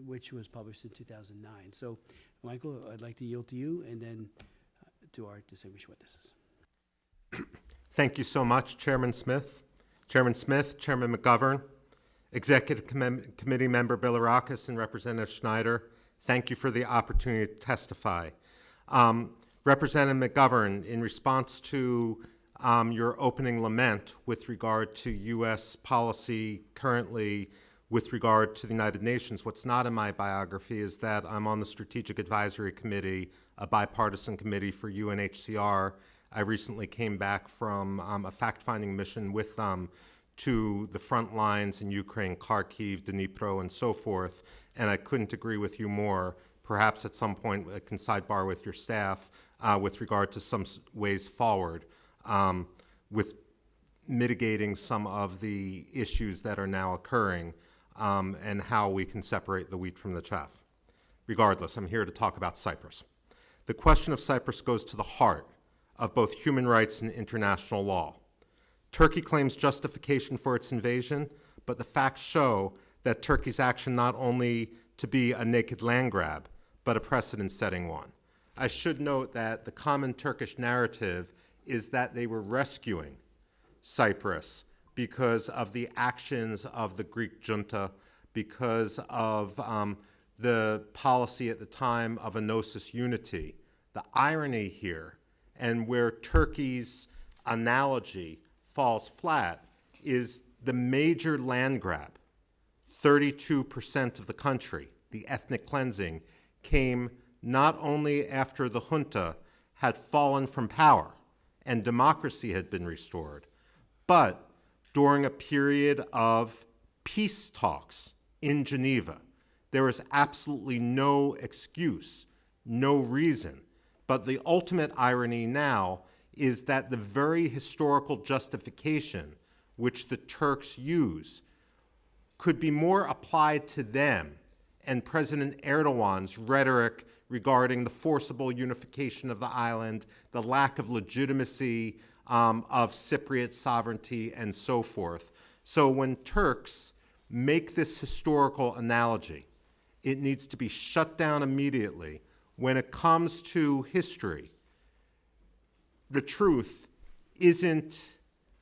which was published in 2009. So, Michael, I'd like to yield to you and then to our distinguished witnesses. Thank you so much, Chairman Smith, Chairman McGovern, Executive Committee Member Bilirakis, and Representative Schneider. Thank you for the opportunity to testify. Representative McGovern, in response to your opening lament with regard to U.S. policy currently with regard to the United Nations, what's not in my biography is that I'm on the Strategic Advisory Committee, a bipartisan committee for UNHCR. I recently came back from a fact-finding mission with them to the front lines in Ukraine, Kharkiv, Dnipro, and so forth, and I couldn't agree with you more. Perhaps at some point I can sidebar with your staff with regard to some ways forward with mitigating some of the issues that are now occurring and how we can separate the wheat from the chaff. Regardless, I'm here to talk about Cyprus. The question of Cyprus goes to the heart of both human rights and international law. Turkey claims justification for its invasion, but the facts show that Turkey's action not only to be a naked land grab, but a precedent-setting one. I should note that the common Turkish narrative is that they were rescuing Cyprus because of the actions of the Greek junta, because of the policy at the time of Enosis unity. The irony here, and where Turkey's analogy falls flat, is the major land grab. 32% of the country, the ethnic cleansing, came not only after the junta had fallen from power and democracy had been restored, but during a period of peace talks in Geneva. There was absolutely no excuse, no reason. But the ultimate irony now is that the very historical justification which the Turks use could be more applied to them and President Erdogan's rhetoric regarding the forcible unification of the island, the lack of legitimacy of Cypriot sovereignty, and so forth. So when Turks make this historical analogy, it needs to be shut down immediately. When it comes to history, the truth isn't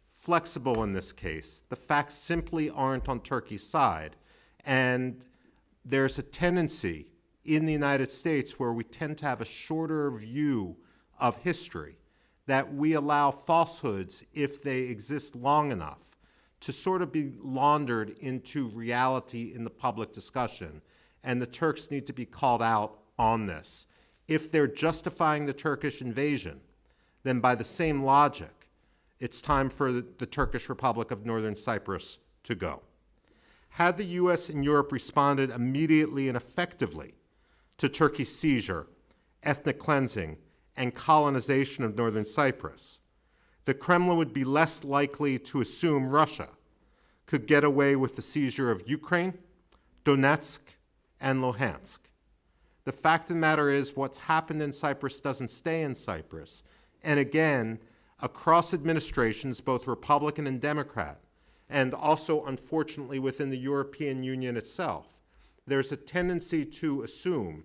flexible in this case. The facts simply aren't on Turkey's side. And there's a tendency in the United States where we tend to have a shorter view of history, that we allow falsehoods, if they exist long enough, to sort of be laundered into reality in the public discussion. And the Turks need to be called out on this. If they're justifying the Turkish invasion, then by the same logic, it's time for the Turkish Republic of Northern Cyprus to go. Had the US and Europe responded immediately and effectively to Turkey's seizure, ethnic cleansing, and colonization of Northern Cyprus, the Kremlin would be less likely to assume Russia could get away with the seizure of Ukraine, Donetsk, and Luhansk. The fact of the matter is, what's happened in Cyprus doesn't stay in Cyprus. And again, across administrations, both Republican and Democrat, and also, unfortunately, within the European Union itself, there's a tendency to assume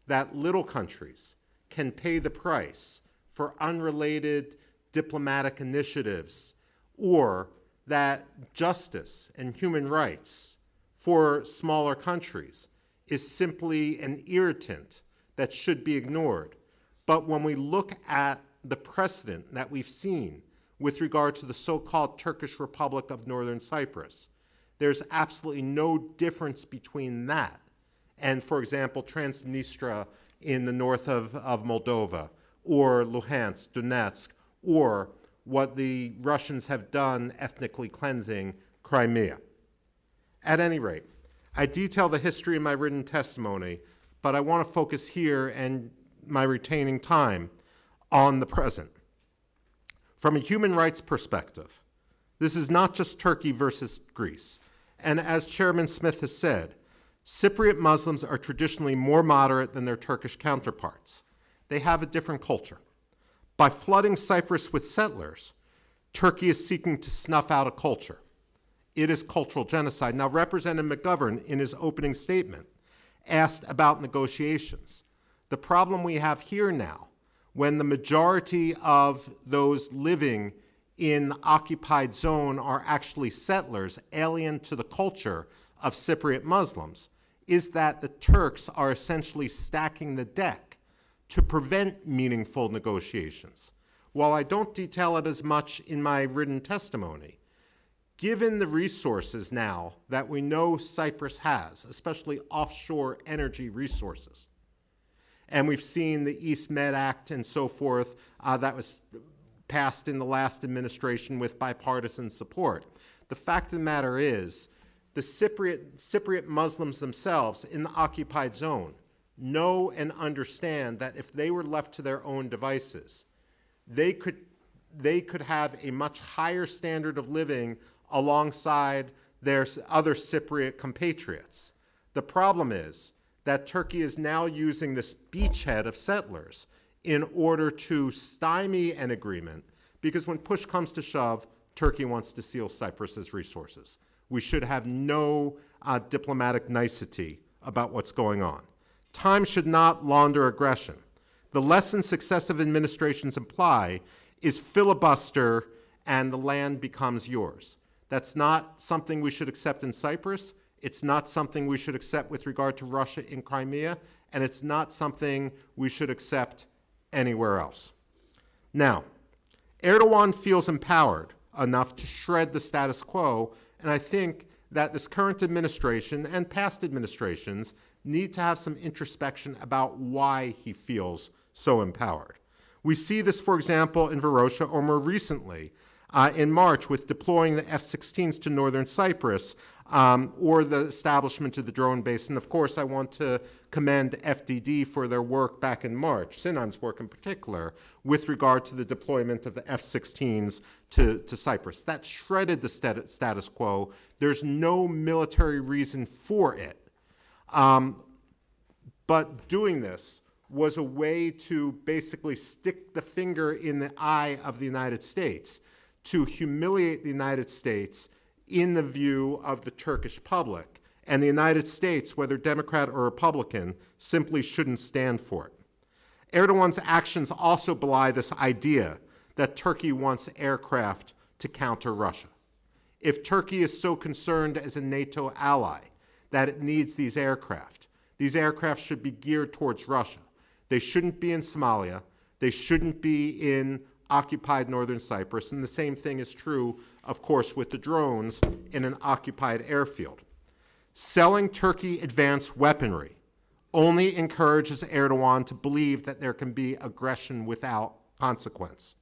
that little countries can pay the price for unrelated diplomatic initiatives, or that justice and human rights for smaller countries is simply an irritant that should be ignored. But when we look at the precedent that we've seen with regard to the so-called Turkish Republic of Northern Cyprus, there's absolutely no difference between that and, for example, Transnistria in the north of Moldova, or Luhansk, Donetsk, or what the Russians have done ethnically cleansing Crimea. At any rate, I detail the history in my written testimony, but I want to focus here and my retaining time on the present. From a human rights perspective, this is not just Turkey versus Greece. And as Chairman Smith has said, Cypriot Muslims are traditionally more moderate than their Turkish counterparts. They have a different culture. By flooding Cyprus with settlers, Turkey is seeking to snuff out a culture. It is cultural genocide. Now, Representative McGovern, in his opening statement, asked about negotiations. The problem we have here now, when the majority of those living in the occupied zone are actually settlers, alien to the culture of Cypriot Muslims, is that the Turks are essentially stacking the deck to prevent meaningful negotiations. While I don't detail it as much in my written testimony, given the resources now that we know Cyprus has, especially offshore energy resources, and we've seen the East Med Act and so forth that was passed in the last administration with bipartisan support. The fact of the matter is, the Cypriot Muslims themselves in the occupied zone know and understand that if they were left to their own devices, they could have a much higher standard of living alongside their other Cypriot compatriots. The problem is that Turkey is now using this beachhead of settlers in order to stymie an agreement, because when push comes to shove, Turkey wants to seal Cyprus's resources. We should have no diplomatic nicety about what's going on. Time should not launder aggression. The lesson successive administrations imply is filibuster and the land becomes yours. That's not something we should accept in Cyprus. It's not something we should accept with regard to Russia in Crimea, and it's not something we should accept anywhere else. Now, Erdogan feels empowered enough to shred the status quo, and I think that this current administration and past administrations need to have some introspection about why he feels so empowered. We see this, for example, in Varosha, or more recently, in March, with deploying the F-16s to northern Cyprus, or the establishment of the drone base. And of course, I want to commend FDD for their work back in March, Sinan's work in particular, with regard to the deployment of the F-16s to Cyprus. That shredded the status quo. There's no military reason for it. But doing this was a way to basically stick the finger in the eye of the United States, to humiliate the United States in the view of the Turkish public. And the United States, whether Democrat or Republican, simply shouldn't stand for it. Erdogan's actions also belie this idea that Turkey wants aircraft to counter Russia. If Turkey is so concerned as a NATO ally that it needs these aircraft should be geared towards Russia. They shouldn't be in Somalia. They shouldn't be in occupied northern Cyprus. And the same thing is true, of course, with the drones in an occupied airfield. Selling Turkey advanced weaponry only encourages Erdogan to believe that there can be aggression without consequence.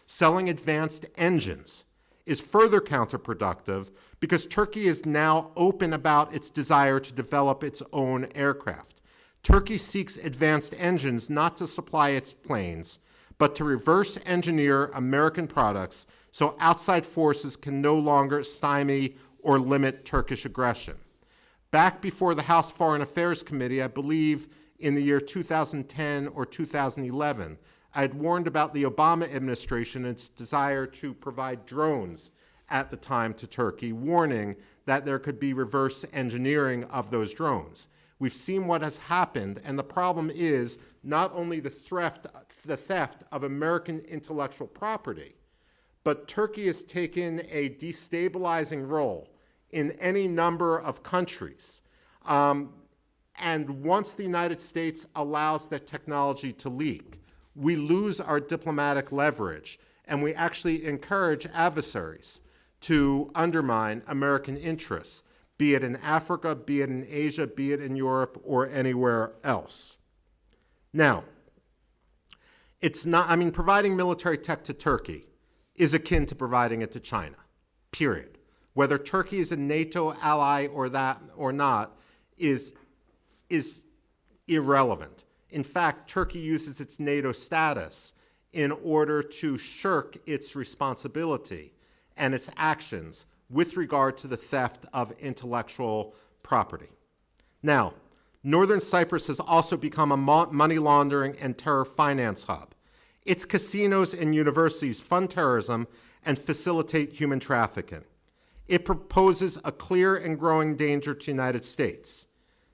Selling advanced engines is further counterproductive because Turkey is now open about its desire to develop its own aircraft. Turkey seeks advanced engines not to supply its planes, but to reverse engineer American products so outside forces can no longer stymie or limit Turkish aggression. Back before the House Foreign Affairs Committee, I believe in the year 2010 or 2011, I had warned about the Obama administration and its desire to provide drones at the time to Turkey, warning that there could be reverse engineering of those drones. We've seen what has happened, and the problem is not only the theft of American intellectual property, but Turkey has taken a destabilizing role in any number of countries. And once the United States allows that technology to leak, we lose our diplomatic leverage, and we actually encourage adversaries to undermine American interests, be it in Africa, be it in Asia, be it in Europe, or anywhere else. Now, it's not, providing military tech to Turkey is akin to providing it to China, period. Whether Turkey is a NATO ally or not is irrelevant. In fact, Turkey uses its NATO status in order to shirk its responsibility and its actions with regard to the theft of intellectual property. Now, northern Cyprus has also become a money laundering and terror finance hub. Its casinos and universities fund terrorism and facilitate human trafficking. It proposes a clear and growing danger to the United States.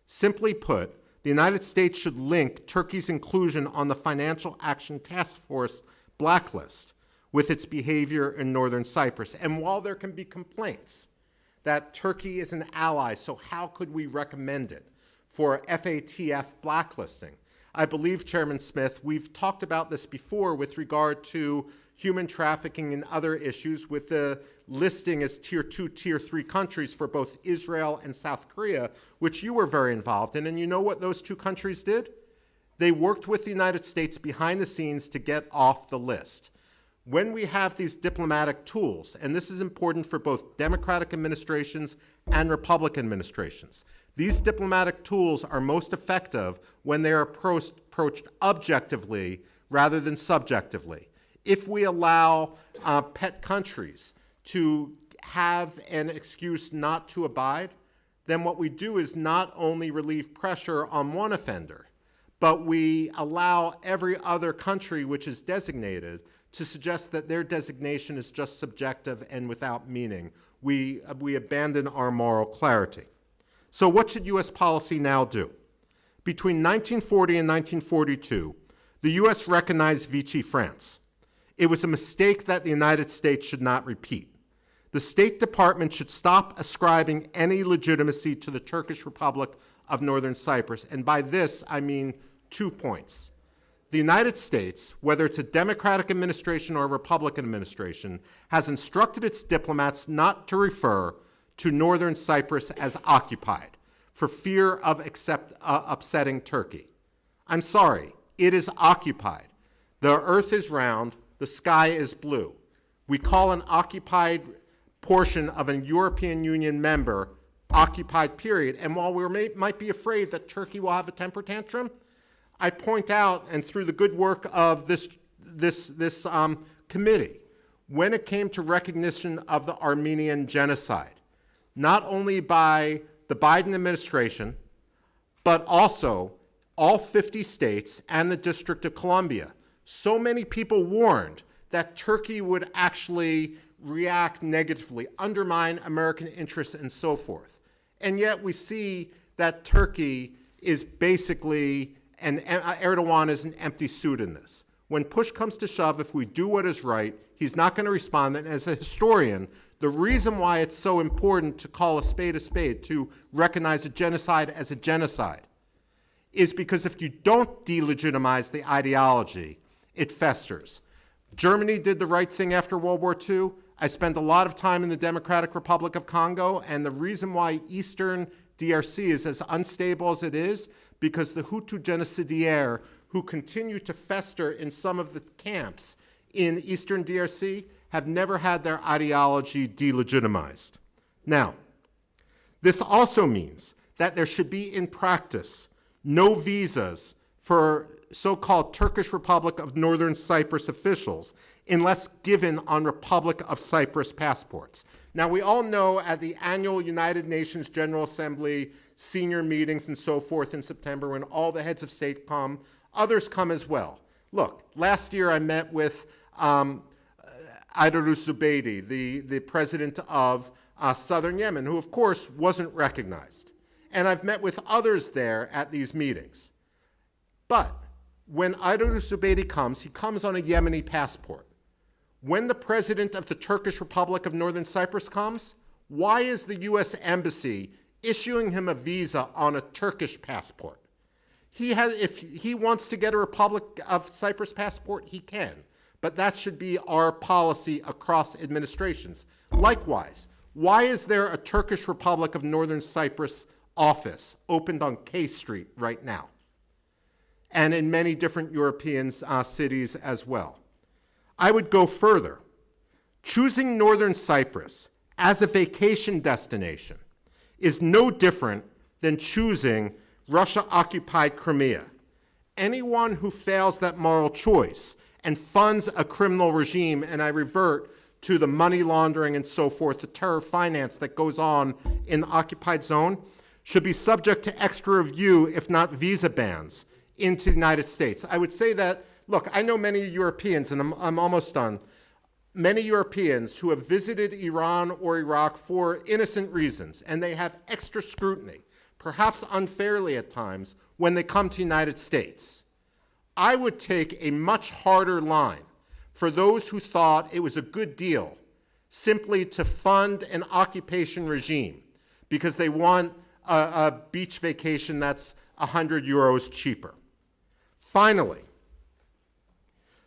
Simply put, the United States should link Turkey's inclusion on the Financial Action Task Force blacklist with its behavior in northern Cyprus. And while there can be complaints that Turkey is an ally, so how could we recommend it for FATF blacklisting? I believe, Chairman Smith, we've talked about this before with regard to human trafficking and other issues with the listing as Tier 2, Tier 3 countries for both Israel and South Korea, which you were very involved in. And you know what those two countries did? They worked with the United States behind the scenes to get off the list. When we have these diplomatic tools, and this is important for both Democratic administrations and Republican administrations, these diplomatic tools are most effective when they are approached objectively rather than subjectively. If we allow pet countries to have an excuse not to abide, then what we do is not only relieve pressure on one offender, but we allow every other country which is designated to suggest that their designation is just subjective and without meaning. We abandon our moral clarity. So what should U.S. policy now do? Between 1940 and 1942, the U.S. recognized Vichy France. It was a mistake that the United States should not repeat. The State Department should stop ascribing any legitimacy to the Turkish Republic of Northern Cyprus. And by this, I mean 2 points. The United States, whether it's a Democratic administration or a Republican administration, has instructed its diplomats not to refer to Northern Cyprus as occupied for fear of upsetting Turkey. I'm sorry, it is occupied. The earth is round, the sky is blue. We call an occupied portion of a European Union member occupied, period. And while we might be afraid that Turkey will have a temper tantrum, I point out, and through the good work of this committee, when it came to recognition of the Armenian genocide, not only by the Biden administration, but also all 50 states and the District of Columbia, so many people warned that Turkey would actually react negatively, undermine American interests, and so forth. And yet we see that Turkey is basically, and Erdogan is an empty suit in this. When push comes to shove, if we do what is right, he's not going to respond. And as a historian, the reason why it's so important to call a spade, to recognize a genocide as a genocide, is because if you don't delegitimize the ideology, it festers. Germany did the right thing after World War II. I spent a lot of time in the Democratic Republic of Congo, and the reason why Eastern DRC is as unstable as it is, because the Hutu genocidaires who continue to fester in some of the camps in Eastern DRC have never had their ideology delegitimized. Now, this also means that there should be, in practice, no visas for so-called Turkish Republic of Northern Cyprus officials unless given on Republic of Cyprus passports. Now, we all know at the annual United Nations General Assembly senior meetings and so forth in September, when all the heads of state come, others come as well. Look, last year I met with Aydar Zubaydi, the president of southern Yemen, who of course wasn't recognized. And I've met with others there at these meetings. But when Aydar Zubaydi comes, he comes on a Yemeni passport. When the president of the Turkish Republic of Northern Cyprus comes, why is the U.S. Embassy issuing him a visa on a Turkish passport? If he wants to get a Republic of Cyprus passport, he can. But that should be our policy across administrations. Likewise, why is there a Turkish Republic of Northern Cyprus office opened on K Street right now? And in many different European cities as well. I would go further. Choosing Northern Cyprus as a vacation destination is no different than choosing Russia-occupied Crimea. Anyone who fails that moral choice and funds a criminal regime, and I revert to the money laundering and so forth, the terror finance that goes on in the occupied zone, should be subject to extra review, if not visa bans, into the United States. I would say that, look, I know many Europeans, and I'm almost done, many Europeans who have visited Iran or Iraq for innocent reasons, and they have extra scrutiny, perhaps unfairly at times, when they come to the United States. I would take a much harder line for those who thought it was a good deal simply to fund an occupation regime because they want a beach vacation that's 100 euros cheaper. Finally,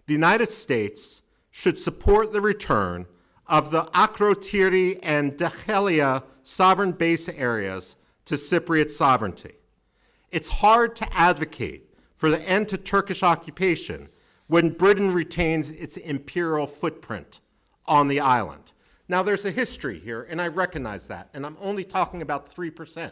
the United States should support the return of the Akrotiri and Dhekelia sovereign base areas to Cypriot sovereignty. It's hard to advocate for the end to Turkish occupation when Britain retains its imperial footprint on the island. Now, there's a history here, and I recognize that, and I'm only talking about 3%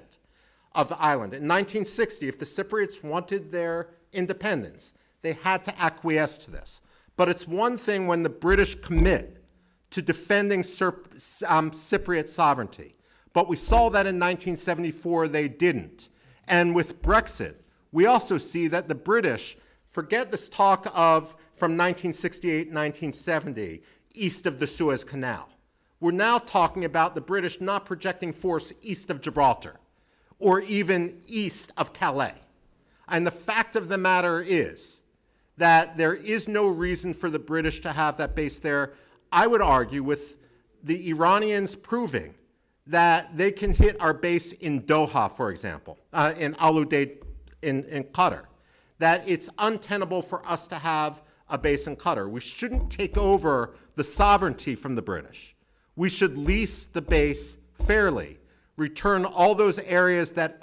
of the island. In 1960, if the Cypriots wanted their independence, they had to acquiesce to this. But it's one thing when the British commit to defending Cypriot sovereignty. But we saw that in 1974 they didn't. And with Brexit, we also see that the British, forget this talk of from 1968, 1970, east of the Suez Canal. We're now talking about the British not projecting force east of Gibraltar or even east of Calais. And the fact of the matter is that there is no reason for the British to have that base there. I would argue with the Iranians proving that they can hit our base in Doha, for example, in Al Udeid in Qatar, that it's untenable for us to have a base in Qatar. We shouldn't take over the sovereignty from the British. We should lease the base fairly, return all those areas that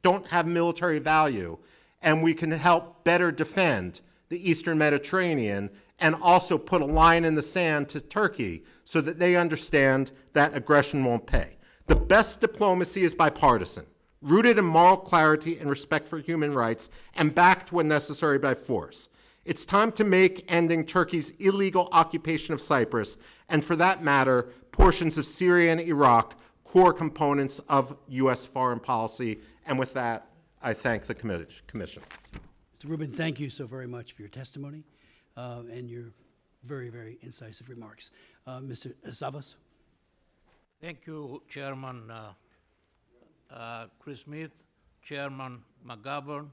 don't have military value, and we can help better defend the Eastern Mediterranean and also put a line in the sand to Turkey so that they understand that aggression won't pay. The best diplomacy is bipartisan, rooted in moral clarity and respect for human rights, and backed when necessary by force. It's time to make ending Turkey's illegal occupation of Cyprus, and for that matter, portions of Syria and Iraq, core components of U.S. foreign policy. And with that, I thank the Commission. Mr. Rubin, thank you so very much for your testimony and your very, very incisive remarks. Mr. Savas? Thank you, Chairman Chris Smith, Chairman McGovern,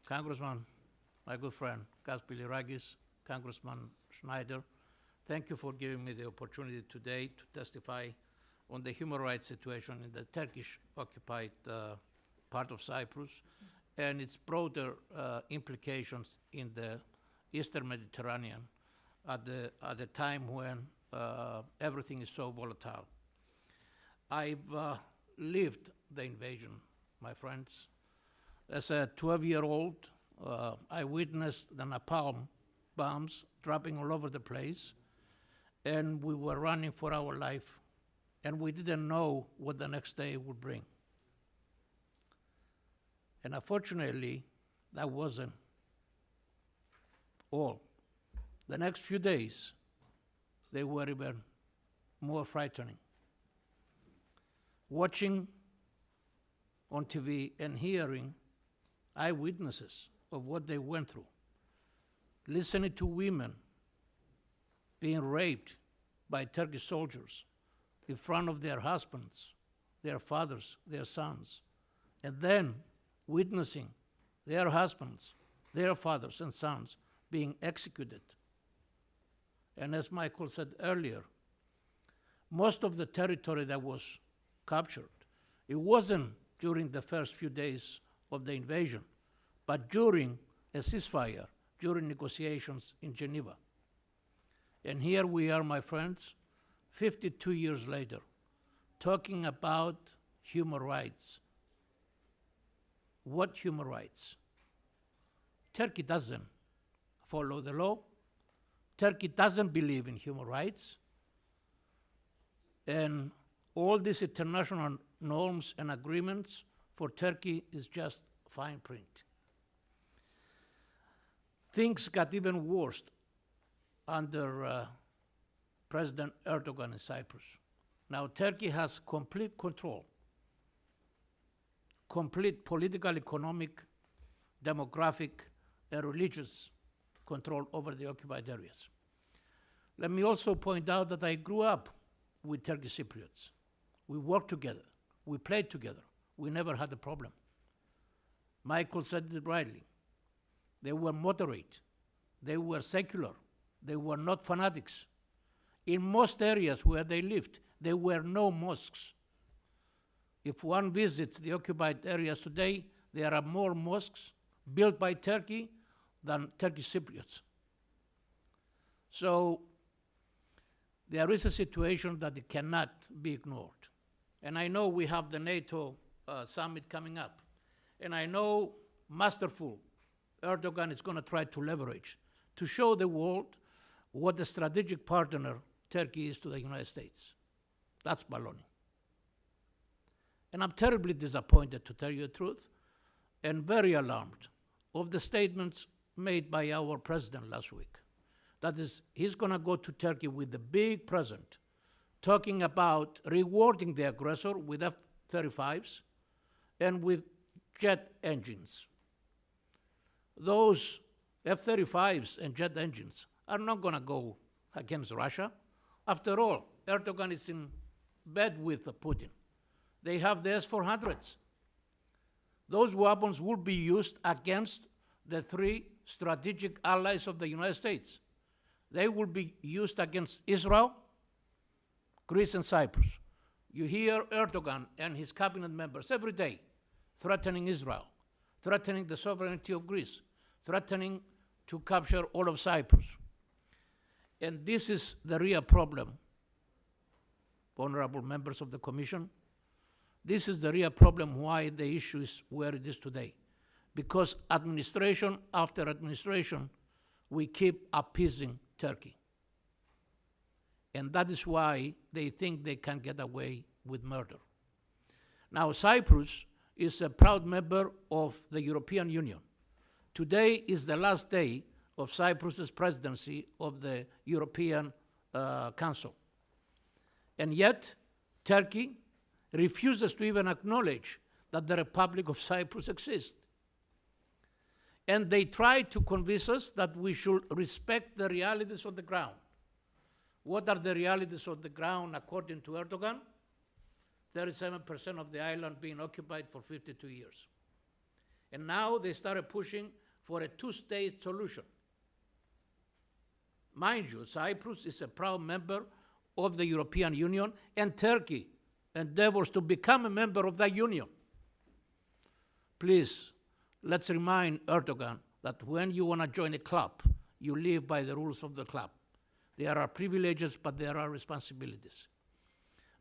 Congressman, my good friend Gas Bilirakis, Congressman Schneider. Thank you for giving me the opportunity today to testify on the human rights situation in the Turkish-occupied part of Cyprus and its broader implications in the Eastern Mediterranean at the time when everything is so volatile. I've lived the invasion, my friends. As a 12-year-old, I witnessed the napalm bombs dropping all over the place, and we were running for our life, and we didn't know what the next day would bring. And unfortunately, that wasn't all. The next few days, they were even more frightening. Watching on TV and hearing eyewitnesses of what they went through, listening to women being raped by Turkish soldiers in front of their husbands, their fathers, their sons, and then witnessing their husbands, their fathers and sons being executed. And as Michael said earlier, most of the territory that was captured, it wasn't during the first few days of the invasion, but during a ceasefire, during negotiations in Geneva. And here we are, my friends, 52 years later, talking about human rights. What human rights? Turkey doesn't follow the law. Turkey doesn't believe in human rights. And all these international norms and agreements for Turkey is just fine print. Things got even worse under President Erdogan in Cyprus. Now Turkey has complete control, complete political, economic, demographic, and religious control over the occupied areas. Let me also point out that I grew up with Turkish Cypriots. We worked together, we played together, we never had a problem. Michael said it rightly. They were moderate, they were secular, they were not fanatics. In most areas where they lived, there were no mosques. If one visits the occupied areas today, there are more mosques built by Turkey than Turkish Cypriots. So there is a situation that it cannot be ignored. And I know we have the NATO summit coming up. And I know masterful Erdogan is going to try to leverage to show the world what the strategic partner Turkey is to the United States. That's baloney. And I'm terribly disappointed, to tell you the truth, and very alarmed of the statements made by our president last week. That is, he's going to go to Turkey with a big present, talking about rewarding the aggressor with F-35s and with jet engines. Those F-35s and jet engines are not going to go against Russia. After all, Erdogan is in bed with Putin. They have the S-400s. Those weapons will be used against the three strategic allies of the United States. They will be used against Israel, Greece and Cyprus. You hear Erdogan and his cabinet members every day threatening Israel, threatening the sovereignty of Greece, threatening to capture all of Cyprus. And this is the real problem, honorable members of the Commission. This is the real problem why the issue is where it is today. Because administration after administration, we keep appeasing Turkey. And that is why they think they can get away with murder. Now, Cyprus is a proud member of the European Union. Today is the last day of Cyprus's presidency of the European Council. And yet, Turkey refuses to even acknowledge that the Republic of Cyprus exists. And they try to convince us that we should respect the realities on the ground. What are the realities on the ground according to Erdogan? 37% of the island being occupied for 52 years. And now they started pushing for a two-state solution. Mind you, Cyprus is a proud member of the European Union, and Turkey endeavors to become a member of that union. Please, let's remind Erdogan that when you want to join a club, you live by the rules of the club. There are privileges, but there are responsibilities.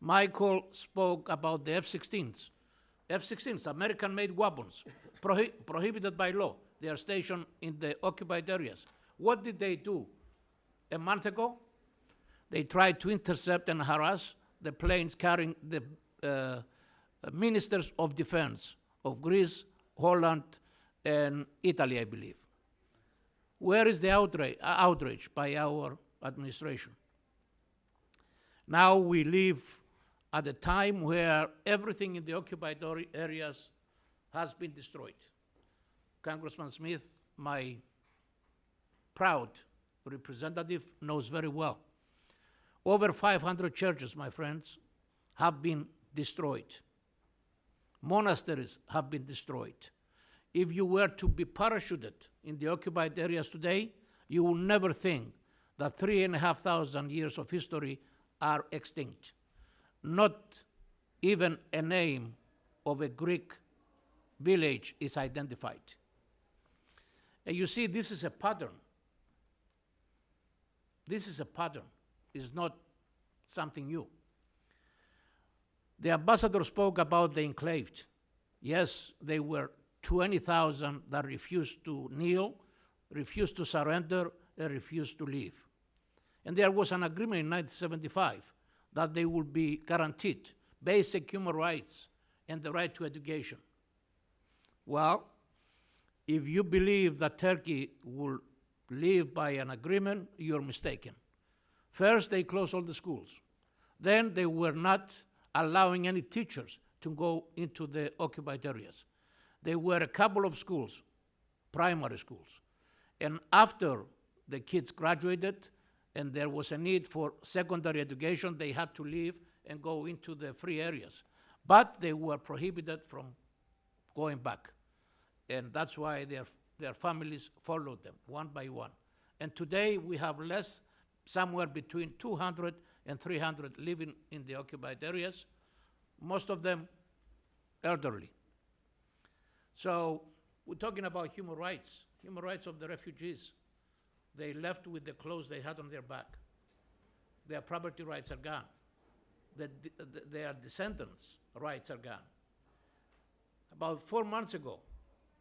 Michael spoke about the F-16s. F-16s, American-made weapons, prohibited by law. They are stationed in the occupied areas. What did they do a month ago? They tried to intercept and harass the planes carrying the ministers of defense of Greece, Holland, and Italy, I believe. Where is the outrage by our administration? Now we live at a time where everything in the occupied areas has been destroyed. Congressman Smith, my proud representative, knows very well. Over 500 churches, my friends, have been destroyed. Monasteries have been destroyed. If you were to be parachuted in the occupied areas today, you will never think that 3,500 years of history are extinct. Not even a name of a Greek village is identified. And you see, this is a pattern. This is a pattern. It's not something new. The ambassador spoke about the enclaved. Yes, they were 20,000 that refused to kneel, refused to surrender, and refused to leave. And there was an agreement in 1975 that they would be guaranteed basic human rights and the right to education. Well, if you believe that Turkey will live by an agreement, you're mistaken. First, they closed all the schools. Then they were not allowing any teachers to go into the occupied areas. There were a couple of schools, primary schools. And after the kids graduated and there was a need for secondary education, they had to leave and go into the free areas. But they were prohibited from going back. And that's why their families followed them one by one. And today we have somewhere between 200 and 300 living in the occupied areas, most of them elderly. So we're talking about human rights of the refugees. They left with the clothes they had on their back. Their property rights are gone. Their descendants' rights are gone. About 4 months ago,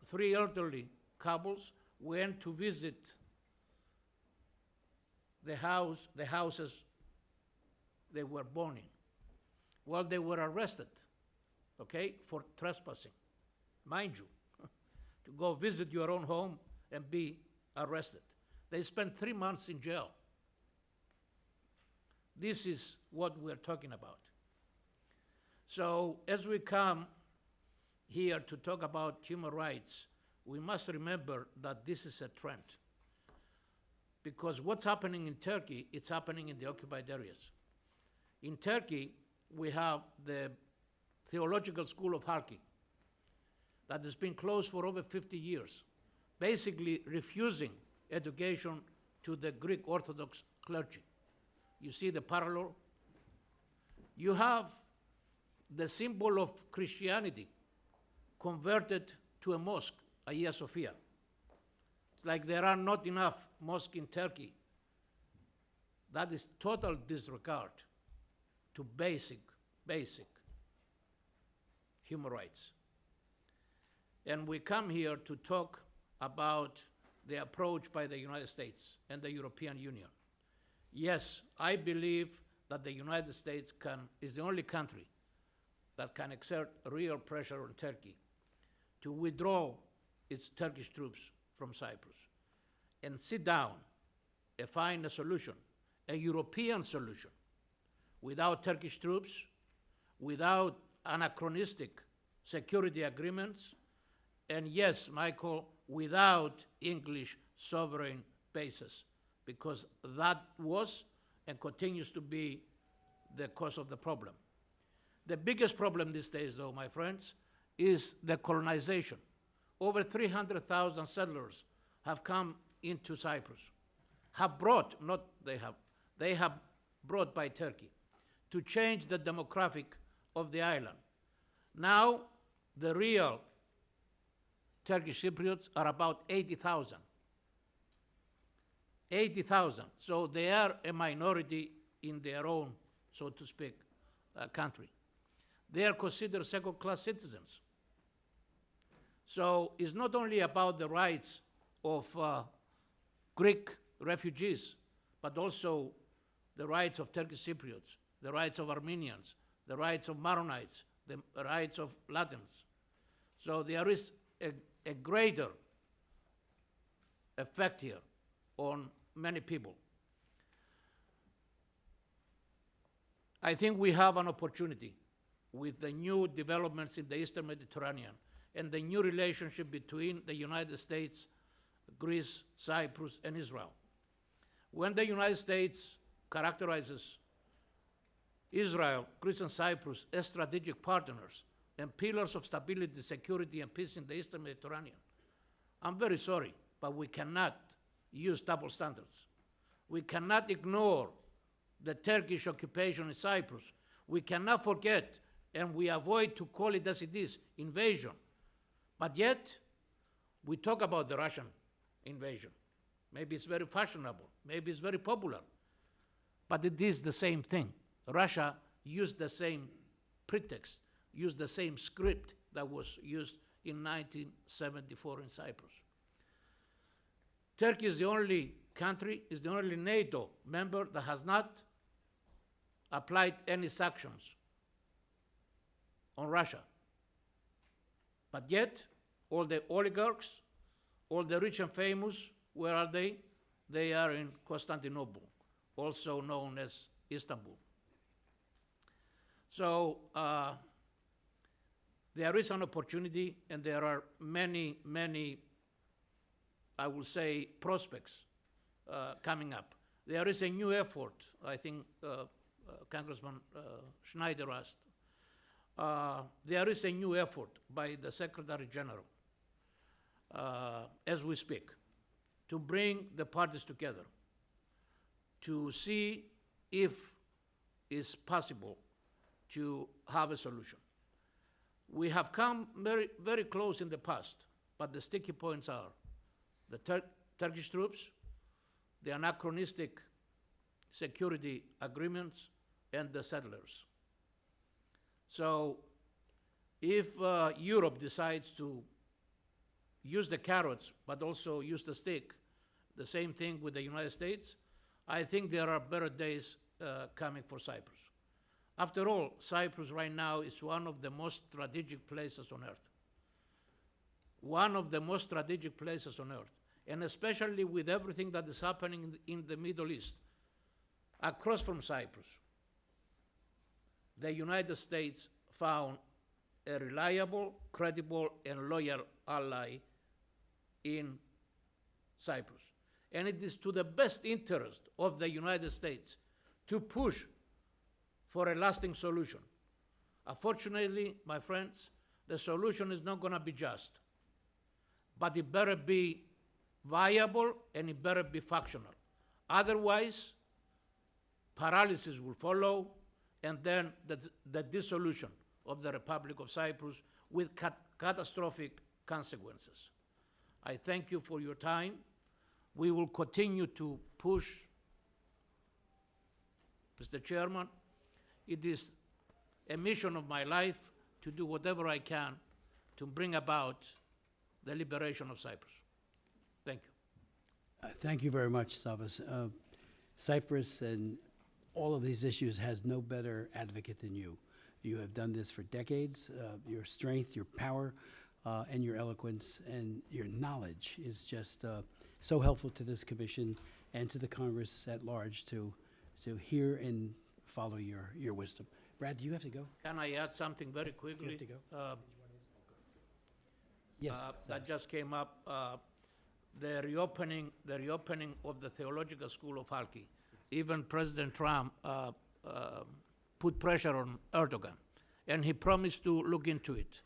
3 elderly couples went to visit the houses they were born in. Well, they were arrested, okay, for trespassing. Mind you, to go visit your own home and be arrested. They spent 3 months in jail. This is what we're talking about. So as we come here to talk about human rights, we must remember that this is a trend. Because what's happening in Turkey, it's happening in the occupied areas. In Turkey, we have the Theological School of Halki that has been closed for over 50 years, basically refusing education to the Greek Orthodox clergy. You see the parallel? You have the symbol of Christianity converted to a mosque, Hagia Sophia. It's like there are not enough mosques in Turkey. That is total disregard to basic human rights. And we come here to talk about the approach by the United States and the European Union. Yes, I believe that the United States is the only country that can exert real pressure on Turkey to withdraw its Turkish troops from Cyprus and sit down and find a solution, a European solution, without Turkish troops, without anachronistic security agreements, and yes, Michael, without English sovereign bases, because that was and continues to be the cause of the problem. The biggest problem these days, though, my friends, is the colonization. Over 300,000 settlers have come into Cyprus, they have brought by Turkey to change the demographic of the island. Now, the real Turkish Cypriots are about 80,000. 80,000, so they are a minority in their own, so to speak, country. They are considered second-class citizens. So it's not only about the rights of Greek refugees, but also the rights of Turkish Cypriots, the rights of Armenians, the rights of Maronites, the rights of Latins. So there is a greater effect here on many people. I think we have an opportunity with the new developments in the Eastern Mediterranean and the new relationship between the United States, Greece, Cyprus, and Israel. When the United States characterizes Israel, Greece, and Cyprus as strategic partners and pillars of stability, security, and peace in the Eastern Mediterranean, I'm very sorry, but we cannot use double standards. We cannot ignore the Turkish occupation in Cyprus. We cannot forget, and we avoid to call it as it is, invasion. But yet, we talk about the Russian invasion. Maybe it's very fashionable, maybe it's very popular, but it is the same thing. Russia used the same pretext, used the same script that was used in 1974 in Cyprus. Turkey is the only country, is the only NATO member that has not applied any sanctions on Russia. But yet, all the oligarchs, all the rich and famous, where are they? They are in Constantinople, also known as Istanbul. So there is an opportunity, and there are many, I will say, prospects coming up. There is a new effort, I think Congressman Schneider asked. There is a new effort by the Secretary General, as we speak, to bring the parties together, to see if it's possible to have a solution. We have come very, very close in the past, but the sticky points are the Turkish troops, the anachronistic security agreements, and the settlers. So if Europe decides to use the carrots, but also use the stick, the same thing with the United States, I think there are better days coming for Cyprus. After all, Cyprus right now is one of the most strategic places on earth. One of the most strategic places on earth. And especially with everything that is happening in the Middle East, across from Cyprus, the United States found a reliable, credible, and loyal ally in Cyprus. And it is to the best interest of the United States to push for a lasting solution. Unfortunately, my friends, the solution is not going to be just, but it better be viable and it better be functional. Otherwise, paralysis will follow, and then the dissolution of the Republic of Cyprus with catastrophic consequences. I thank you for your time. We will continue to push. Mr. Chairman, it is a mission of my life to do whatever I can to bring about the liberation of Cyprus. Thank you. Thank you very much, Savas. Cyprus and all of these issues has no better advocate than you. You have done this for decades. Your strength, your power, and your eloquence and your knowledge is just so helpful to this commission and to the Congress at large to hear and follow your wisdom. Brad, do you have to go? Can I add something very quickly? You have to go. Yes. That just came up. The reopening of the theological school of Halki. Even President Trump put pressure on Erdogan, and he promised to look into it.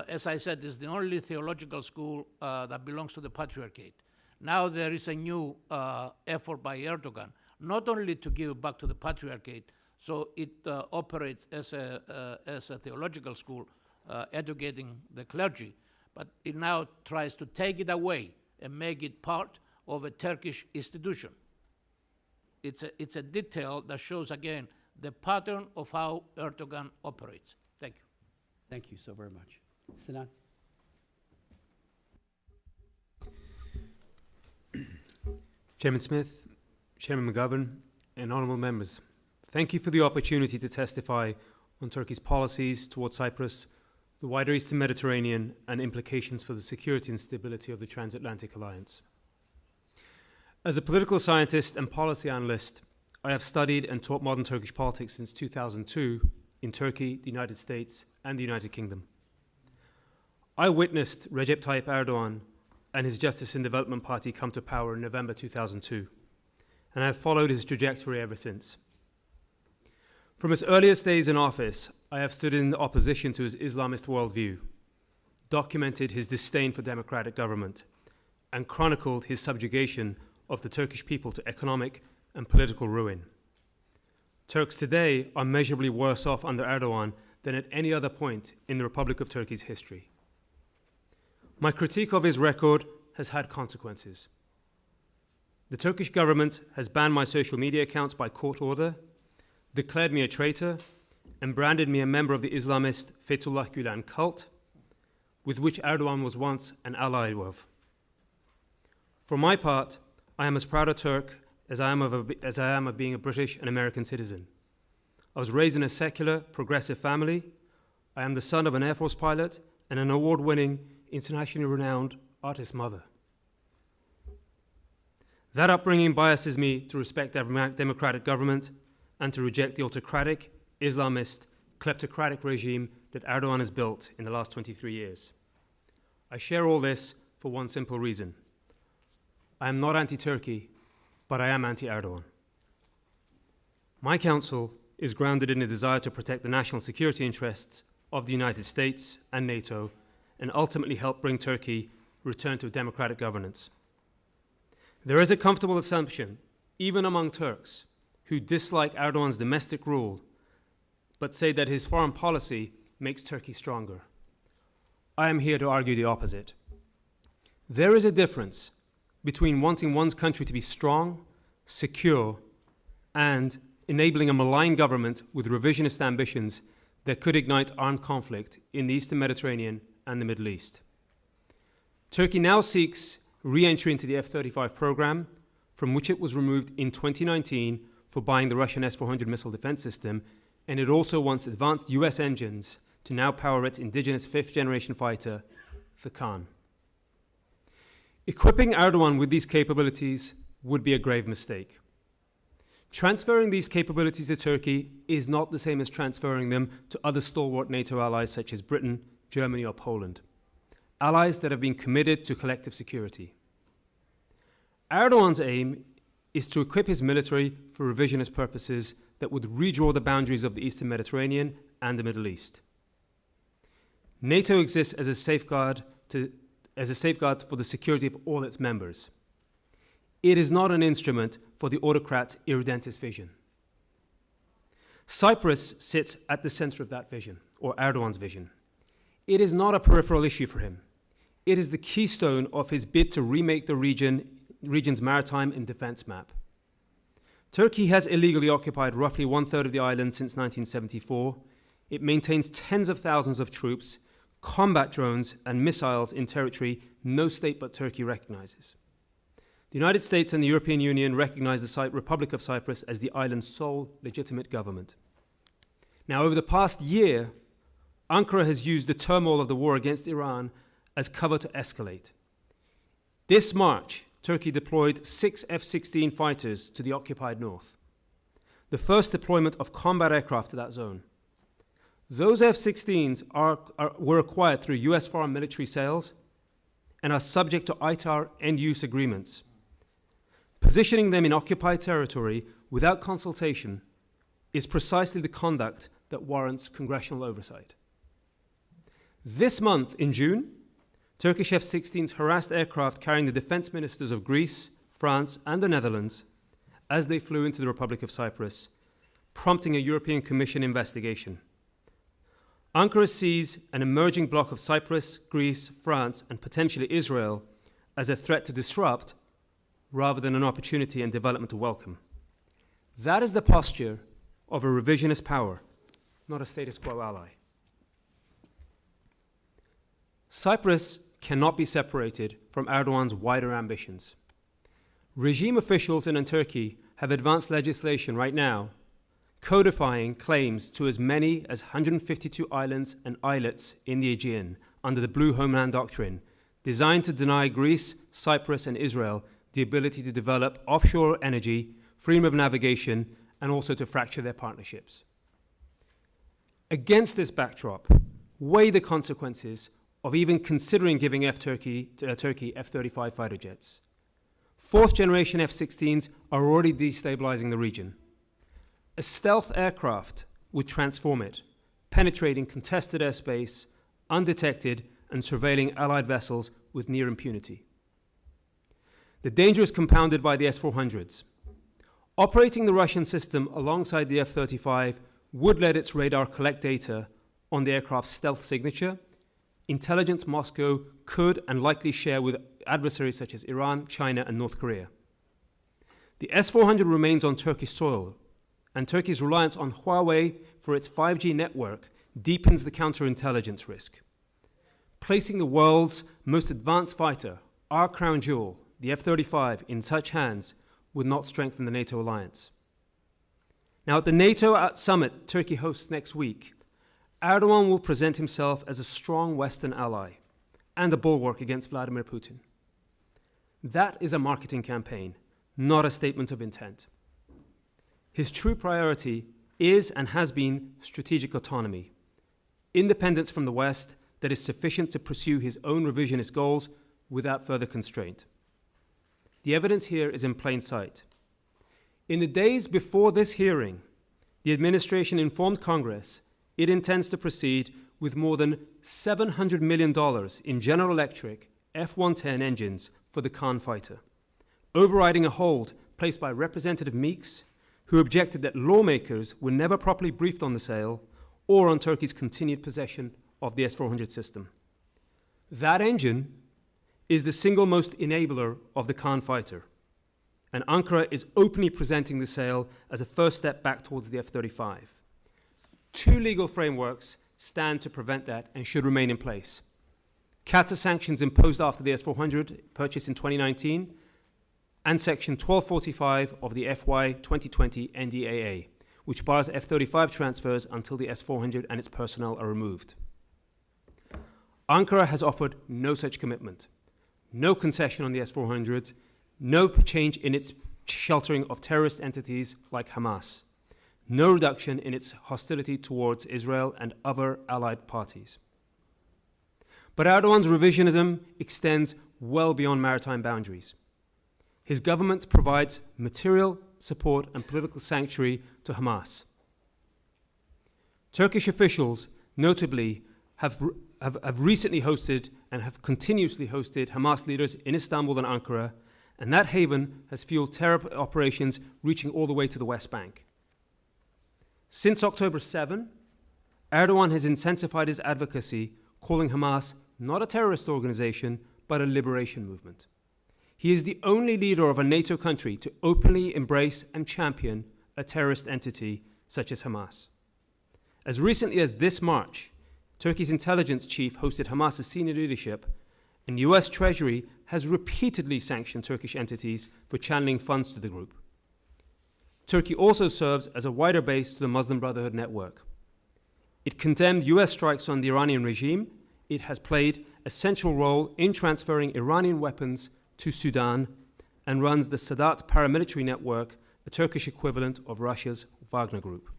As I said, it's the only theological school that belongs to the Patriarchate. Now there is a new effort by Erdogan, not only to give it back to the Patriarchate, so it operates as a theological school, educating the clergy, but it now tries to take it away and make it part of a Turkish institution. It's a detail that shows, again, the pattern of how Erdogan operates. Thank you. Thank you so very much. Sinan? Chairman Smith, Chairman McGovern, and honourable members, thank you for the opportunity to testify on Turkey's policies towards Cyprus, the wider Eastern Mediterranean, and implications for the security and stability of the transatlantic alliance. As a political scientist and policy analyst, I have studied and taught modern Turkish politics since 2002 in Turkey, the United States, and the United Kingdom. I witnessed Recep Tayyip Erdogan and his Justice and Development Party come to power in November 2002, and I have followed his trajectory ever since. From his earliest days in office, I have stood in opposition to his Islamist worldview, documented his disdain for democratic government, and chronicled his subjugation of the Turkish people to economic and political ruin. Turks today are measurably worse off under Erdogan than at any other point in the Republic of Turkey's history. My critique of his record has had consequences. The Turkish government has banned my social media accounts by court order, declared me a traitor, and branded me a member of the Islamist Fethullah Gülen cult, with which Erdogan was once an ally of. For my part, I am as proud a Turk as I am of being a British and American citizen. I was raised in a secular, progressive family. I am the son of an Air Force pilot and an award-winning, internationally renowned artist mother. That upbringing biases me to respect democratic government and to reject the autocratic, Islamist, kleptocratic regime that Erdogan has built in the last 23 years. I share all this for one simple reason. I am not anti-Turkey, but I am anti-Erdogan. My counsel is grounded in a desire to protect the national security interests of the United States and NATO and ultimately help bring Turkey return to democratic governance. There is a comfortable assumption, even among Turks, who dislike Erdogan's domestic rule, but say that his foreign policy makes Turkey stronger. I am here to argue the opposite. There is a difference between wanting one's country to be strong, secure, and enabling a malign government with revisionist ambitions that could ignite armed conflict in the Eastern Mediterranean and the Middle East. Turkey now seeks re-entry into the F-35 program, from which it was removed in 2019 for buying the Russian S-400 missile defense system, and it also wants advanced US engines to now power its indigenous fifth-generation fighter, the Khan. Equipping Erdogan with these capabilities would be a grave mistake. Transferring these capabilities to Turkey is not the same as transferring them to other stalwart NATO allies such as Britain, Germany, or Poland, allies that have been committed to collective security. Erdogan's aim is to equip his military for revisionist purposes that would redraw the boundaries of the Eastern Mediterranean and the Middle East. NATO exists as a safeguard for the security of all its members. It is not an instrument for the autocrat's irredentist vision. Cyprus sits at the center of that vision, or Erdogan's vision. It is not a peripheral issue for him. It is the keystone of his bid to remake the region's maritime and defense map. Turkey has illegally occupied roughly 1/3 of the island since 1974. It maintains tens of thousands of troops, combat drones, and missiles in territory no state but Turkey recognizes. The United States and the European Union recognize the Republic of Cyprus as the island's sole legitimate government. Now, over the past year, Ankara has used the turmoil of the war against Iran as cover to escalate. This March, Turkey deployed 6 F-16 fighters to the occupied north, the first deployment of combat aircraft to that zone. Those F-16s were acquired through US foreign military sales and are subject to ITAR end-use agreements. Positioning them in occupied territory without consultation is precisely the conduct that warrants congressional oversight. This month, in June, Turkish F-16s harassed aircraft carrying the defense ministers of Greece, France, and the Netherlands as they flew into the Republic of Cyprus, prompting a European Commission investigation. Ankara sees an emerging bloc of Cyprus, Greece, France, and potentially Israel as a threat to disrupt rather than an opportunity and development to welcome. That is the posture of a revisionist power, not a status quo ally. Cyprus cannot be separated from Erdogan's wider ambitions. Regime officials in Turkey have advanced legislation right now codifying claims to as many as 152 islands and islets in the Aegean under the Blue Homeland Doctrine, designed to deny Greece, Cyprus, and Israel the ability to develop offshore energy, freedom of navigation, and also to fracture their partnerships. Against this backdrop, weigh the consequences of even considering giving Turkey F-35 fighter jets. Fourth-generation F-16s are already destabilizing the region. A stealth aircraft would transform it, penetrating contested airspace, undetected, and surveilling Allied vessels with near impunity. The danger is compounded by the S-400s. Operating the Russian system alongside the F-35 would let its radar collect data on the aircraft's stealth signature. Intelligence Moscow could and likely share with adversaries such as Iran, China, and North Korea. The S-400 remains on Turkish soil, and Turkey's reliance on Huawei for its 5G network deepens the counterintelligence risk. Placing the world's most advanced fighter, our crown jewel, the F-35, in such hands would not strengthen the NATO alliance. Now, at the NATO Summit Turkey hosts next week, Erdogan will present himself as a strong Western ally and a bulwark against Vladimir Putin. That is a marketing campaign, not a statement of intent. His true priority is and has been strategic autonomy, independence from the West that is sufficient to pursue his own revisionist goals without further constraint. The evidence here is in plain sight. In the days before this hearing, the administration informed Congress it intends to proceed with more than $700 million in General Electric F-110 engines for the Khan fighter, overriding a hold placed by Representative Meeks, who objected that lawmakers were never properly briefed on the sale or on Turkey's continued possession of the S-400 system. That engine is the single most enabler of the Khan fighter, and Ankara is openly presenting the sale as a first step back towards the F-35. Two legal frameworks stand to prevent that and should remain in place. CATA sanctions imposed after the S-400 purchase in 2019, and Section 1245 of the FY 2020 NDAA, which bars F-35 transfers until the S-400 and its personnel are removed. Ankara has offered no such commitment, no concession on the S-400s, no change in its sheltering of terrorist entities like Hamas, no reduction in its hostility towards Israel and other allied parties. But Erdogan's revisionism extends well beyond maritime boundaries. His government provides material support and political sanctuary to Hamas. Turkish officials, notably, have recently hosted and have continuously hosted Hamas leaders in Istanbul and Ankara, and that haven has fueled terror operations reaching all the way to the West Bank. Since October 7, Erdogan has intensified his advocacy, calling Hamas not a terrorist organization, but a liberation movement. He is the only leader of a NATO country to openly embrace and champion a terrorist entity such as Hamas. As recently as this March, Turkey's intelligence chief hosted Hamas's senior leadership, and US Treasury has repeatedly sanctioned Turkish entities for channeling funds to the group. Turkey also serves as a wider base to the Muslim Brotherhood network. It condemned US strikes on the Iranian regime. It has played a central role in transferring Iranian weapons to Sudan and runs the Sadat paramilitary network, a Turkish equivalent of Russia's Wagner Group.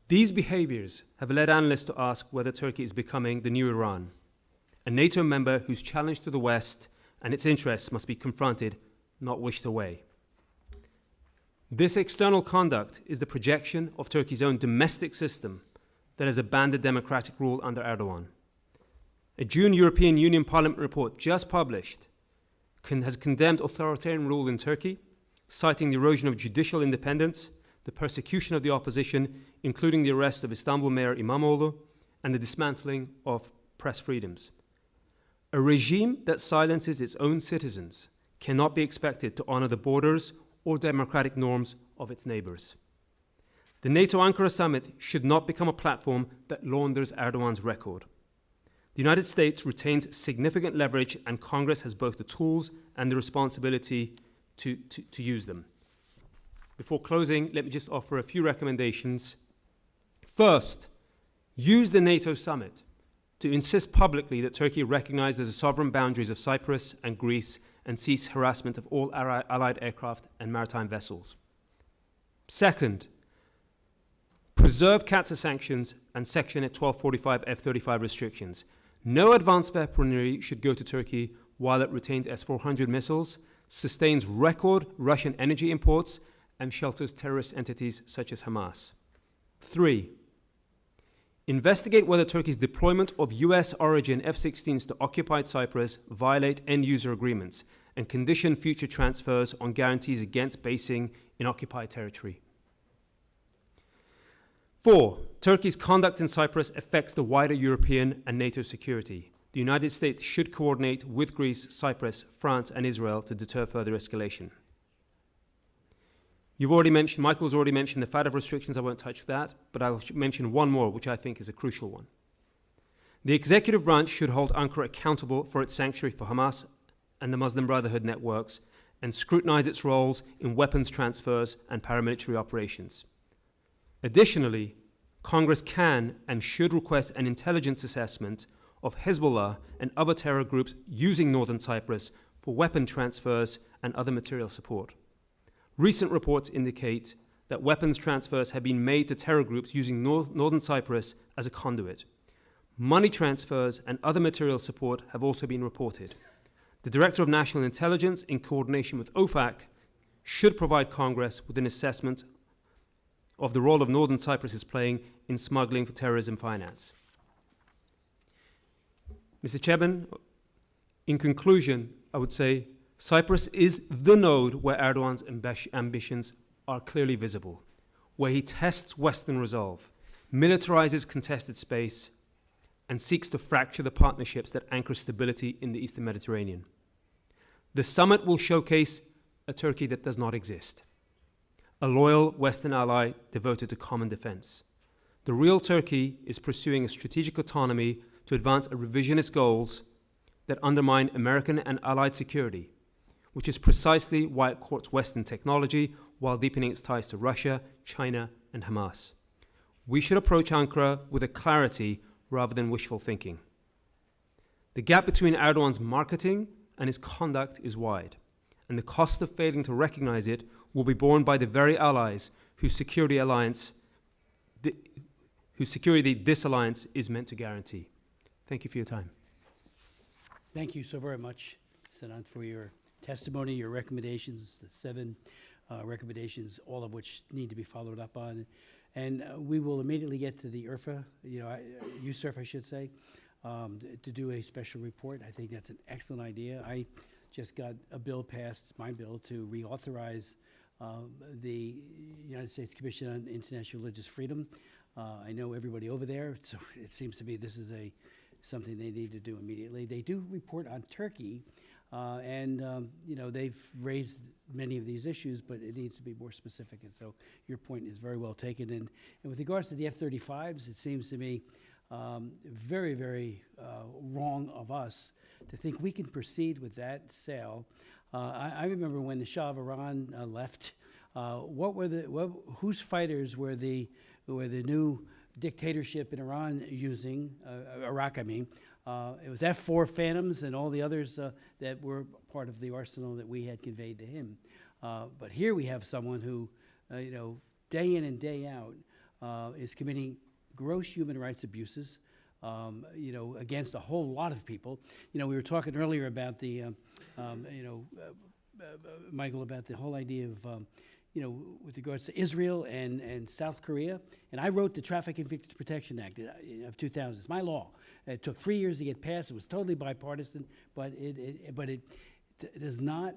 These behaviors have led analysts to ask whether Turkey is becoming the new Iran, a NATO member whose challenge to the West and its interests must be confronted, not wished away. This external conduct is the projection of Turkey's own domestic system that has abandoned democratic rule under Erdogan. A June European Union Parliament report just published has condemned authoritarian rule in Turkey, citing the erosion of judicial independence, the persecution of the opposition, including the arrest of Istanbul Mayor İmamoğlu, and the dismantling of press freedoms. A regime that silences its own citizens cannot be expected to honor the borders or democratic norms of its neighbors. The NATO Ankara Summit should not become a platform that launders Erdogan's record. The United States retains significant leverage, and Congress has both the tools and the responsibility to use them. Before closing, let me just offer a few recommendations. First, use the NATO summit to insist publicly that Turkey recognize the sovereign boundaries of Cyprus and Greece and cease harassment of all Allied aircraft and maritime vessels. Second, preserve CAATSA sanctions and Section 1245 F-35 restrictions. No advanced weaponry should go to Turkey while it retains S-400 missiles, sustains record Russian energy imports, and shelters terrorist entities such as Hamas. 3. Investigate whether Turkey's deployment of US origin F-16s to occupied Cyprus violate end-user agreements and condition future transfers on guarantees against basing in occupied territory. 4. Turkey's conduct in Cyprus affects the wider European and NATO security. The United States should coordinate with Greece, Cyprus, France, and Israel to deter further escalation. Michael's already mentioned the FATF restrictions. I won't touch that, but I'll mention one more, which I think is a crucial one. The executive branch should hold Ankara accountable for its sanctuary for Hamas and the Muslim Brotherhood networks and scrutinize its roles in weapons transfers and paramilitary operations. Additionally, Congress can and should request an intelligence assessment of Hezbollah and other terror groups using northern Cyprus for weapon transfers and other material support. Recent reports indicate that weapons transfers have been made to terror groups using northern Cyprus as a conduit. Money transfers and other material support have also been reported. The Director of National Intelligence, in coordination with OFAC, should provide Congress with an assessment of the role of northern Cyprus is playing in smuggling for terrorism finance. Mr. Chairman, in conclusion, I would say Cyprus is the node where Erdogan's ambitions are clearly visible, where he tests Western resolve, militarizes contested space, and seeks to fracture the partnerships that anchor stability in the Eastern Mediterranean. The summit will showcase a Turkey that does not exist, a loyal Western ally devoted to common defense. The real Turkey is pursuing a strategic autonomy to advance revisionist goals that undermine American and allied security, which is precisely why it courts Western technology while deepening its ties to Russia, China, and Hamas. We should approach Ankara with a clarity rather than wishful thinking. The gap between Erdogan's marketing and his conduct is wide, and the cost of failing to recognize it will be borne by the very allies whose security this alliance is meant to guarantee. Thank you for your time. Thank you so very much, Senan, for your testimony, your recommendations, the 7 recommendations, all of which need to be followed up on. And we will immediately get to the USURF, I should say, to do a special report. I think that's an excellent idea. I just got a bill passed, my bill, to reauthorize the United States Commission on International Religious Freedom. I know everybody over there, so it seems to me this is something they need to do immediately. They do report on Turkey, and they've raised many of these issues, but it needs to be more specific. And so your point is very well taken. And with regards to the F-35s, it seems to me very, very wrong of us to think we can proceed with that sale. I remember when the Shah of Iran left. Whose fighters were the new dictatorship in Iran using? Iraq, I mean. It was F-4 Phantoms and all the others that were part of the arsenal that we had conveyed to him. But here we have someone who, day in and day out, is committing gross human rights abuses, against a whole lot of people. We were talking earlier about the, Michael, about the whole idea of, with regards to Israel and South Korea. And I wrote the Trafficking Victims Protection Act of 2000. It's my law. It took 3 years to get passed. It was totally bipartisan, but it does not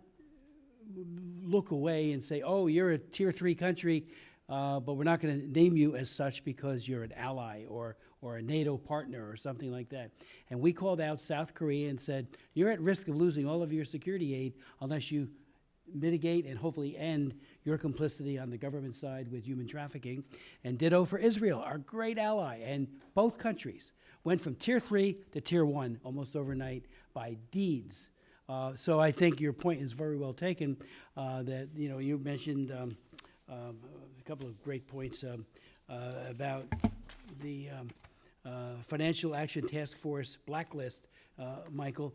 look away and say, oh, you're a tier 3 country, but we're not going to name you as such because you're an ally or a NATO partner or something like that. And we called out South Korea and said, you're at risk of losing all of your security aid unless you mitigate and hopefully end your complicity on the government side with human trafficking. And ditto for Israel, our great ally. And both countries went from tier 3 to tier 1 almost overnight by deeds. So I think your point is very well taken, that, you mentioned a couple of great points about the Financial Action Task Force blacklist, Michael.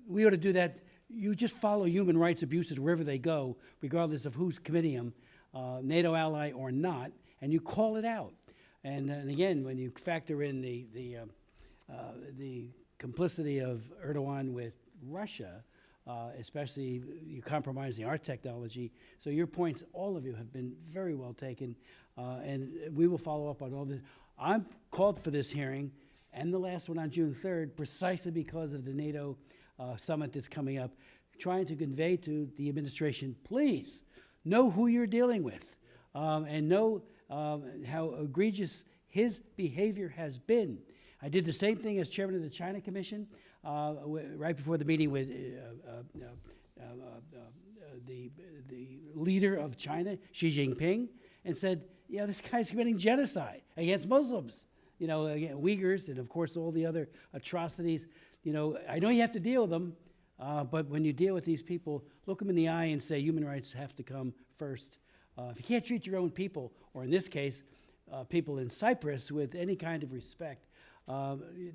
We ought to do that. You just follow human rights abuses wherever they go, regardless of who's committing them, NATO ally or not, and you call it out. And again, when you factor in the complicity of Erdogan with Russia, especially you compromising our technology. So your points, all of you, have been very well taken, and we will follow up on all this. I'm called for this hearing and the last one on June 3rd precisely because of the NATO summit that's coming up, trying to convey to the administration, please, know who you're dealing with, and know how egregious his behavior has been. I did the same thing as chairman of the China Commission right before the meeting with the leader of China, Xi Jinping, and said, this guy's committing genocide against Muslims, again, Uyghurs, and of course all the other atrocities. I know you have to deal with them, but when you deal with these people, look them in the eye and say human rights have to come first. If you can't treat your own people, or in this case, people in Cyprus, with any kind of respect,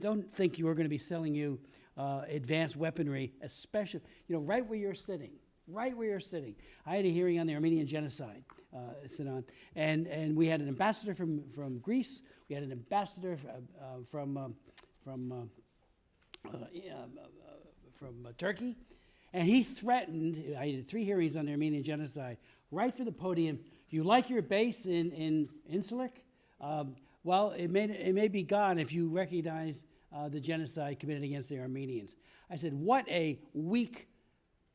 don't think you're going to be selling you advanced weaponry, especially, right where you're sitting. Right where you're sitting. I had a hearing on the Armenian genocide, Sinan, and we had an ambassador from Greece. We had an ambassador from Turkey, and he threatened. I did 3 hearings on the Armenian genocide. Right from the podium, you like your base in Incirlik? Well, it may be gone if you recognize the genocide committed against the Armenians. I said, what a weak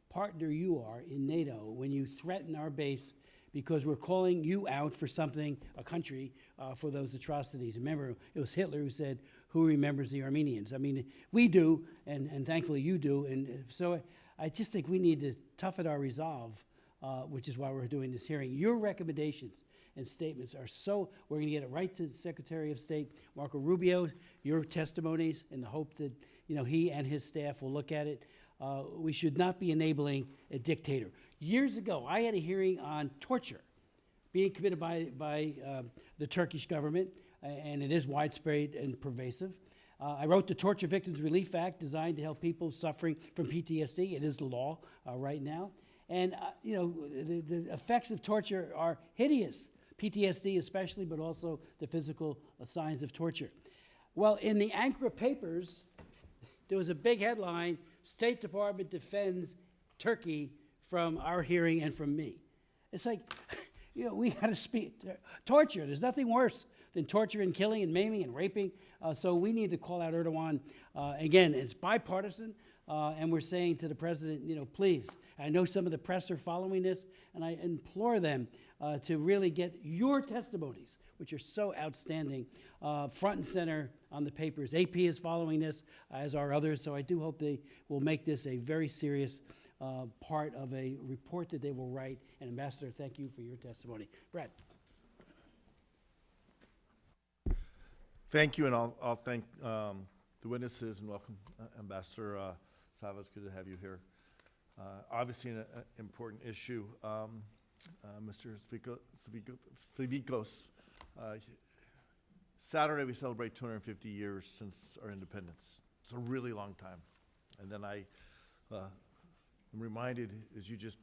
partner you are in NATO when you threaten our base because we're calling you out for something, a country, for those atrocities. Remember, it was Hitler who said, who remembers the Armenians? I mean, we do, and thankfully you do. And so I just think we need to toughen our resolve, which is why we're doing this hearing. Your recommendations and statements are we're going to get it right to the Secretary of State, Marco Rubio, your testimonies, in the hope that, he and his staff will look at it. We should not be enabling a dictator. Years ago, I had a hearing on torture being committed by the Turkish government, and it is widespread and pervasive. I wrote the Torture Victims Relief Act, designed to help people suffering from PTSD. It is the law right now. And, the effects of torture are hideous, PTSD especially, but also the physical signs of torture. Well, in the Ankara papers, there was a big headline, State Department defends Turkey from our hearing and from me. It's like, we got to speak. Torture, there's nothing worse than torture and killing and maiming and raping. So we need to call out Erdogan. Again, it's bipartisan, and we're saying to the president, please, I know some of the press are following this, and I implore them to really get your testimonies, which are so outstanding, front and center on the papers. AP is following this, as are others, so I do hope they will make this a very serious part of a report that they will write. And Ambassador, thank you for your testimony. Brad. Thank you, and I'll thank the witnesses and welcome Ambassador Sava. It's good to have you here. Obviously, an important issue. Mr. Svivikos, Saturday we celebrate 250 years since our independence. It's a really long time. And then I'm reminded, as you just,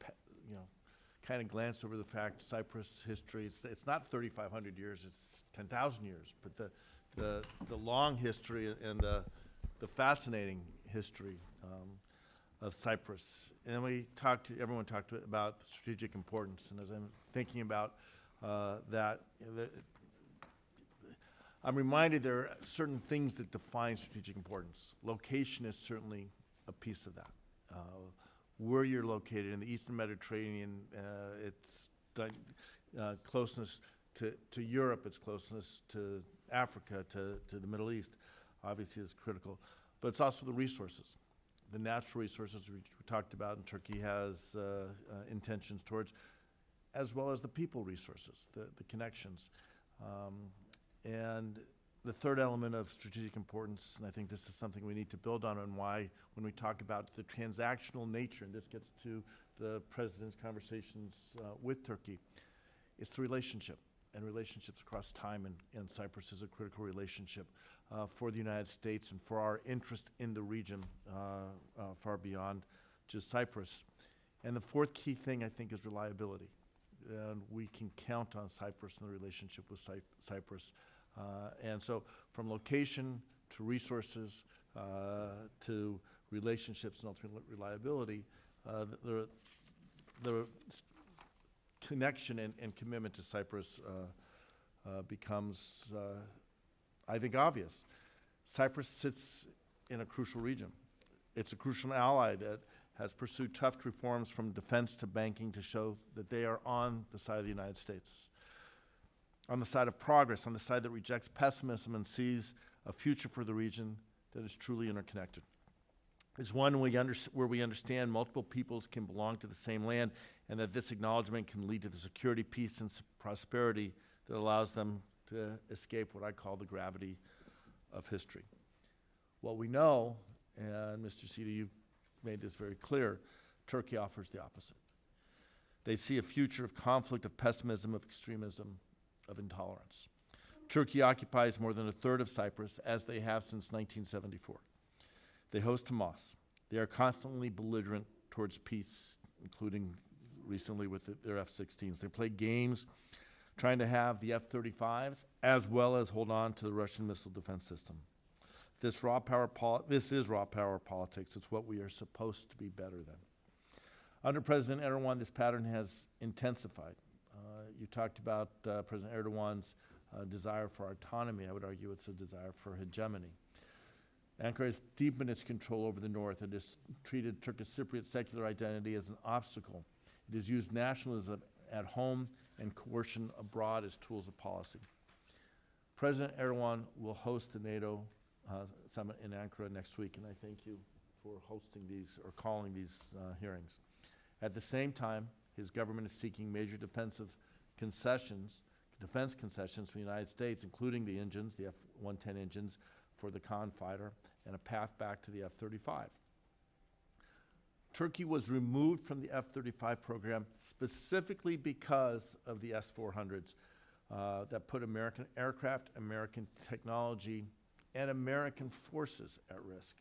kind of glanced over the fact, Cyprus history, it's not 3,500 years, it's 10,000 years. But the long history and the fascinating history of Cyprus. And then everyone talked about strategic importance. And as I'm thinking about that, I'm reminded there are certain things that define strategic importance. Location is certainly a piece of that. Where you're located in the Eastern Mediterranean, it's closeness to Europe, its closeness to Africa, to the Middle East, obviously is critical. But it's also the resources, the natural resources we talked about, and Turkey has intentions towards, as well as the people resources, the connections. And the third element of strategic importance, and I think this is something we need to build on, and why when we talk about the transactional nature, and this gets to the President's conversations with Turkey, it's the relationship, and relationships across time, and Cyprus is a critical relationship for the United States and for our interest in the region far beyond just Cyprus. And the fourth key thing, I think, is reliability. And we can count on Cyprus and the relationship with Cyprus. And so from location to resources to relationships and ultimately reliability, the connection and commitment to Cyprus becomes, I think, obvious. Cyprus sits in a crucial region. It's a crucial ally that has pursued tough reforms from defense to banking to show that they are on the side of the United States, on the side of progress, on the side that rejects pessimism and sees a future for the region that is truly interconnected. It's one where we understand multiple peoples can belong to the same land, and that this acknowledgement can lead to the security, peace, and prosperity that allows them to escape what I call the gravity of history. What we know, and Mr. Sita, you made this very clear, Turkey offers the opposite. They see a future of conflict, of pessimism, of extremism, of intolerance. Turkey occupies more than a third of Cyprus, as they have since 1974. They host Hamas. They are constantly belligerent towards peace, including recently with their F-16s. They play games trying to have the F-35s as well as hold on to the Russian missile defense system. This is raw power politics. It's what we are supposed to be better than. Under President Erdogan, this pattern has intensified. You talked about President Erdogan's desire for autonomy. I would argue it's a desire for hegemony. Ankara has deepened its control over the north and has treated Turkish Cypriot secular identity as an obstacle. It has used nationalism at home and coercion abroad as tools of policy. President Erdogan will host the NATO summit in Ankara next week, and I thank you for hosting these or calling these hearings. At the same time, his government is seeking major defense concessions from the United States, including the engines, the F-110 engines for the Khan fighter, and a path back to the F-35. Turkey was removed from the F-35 program specifically because of the S-400s that put American aircraft, American technology, and American forces at risk.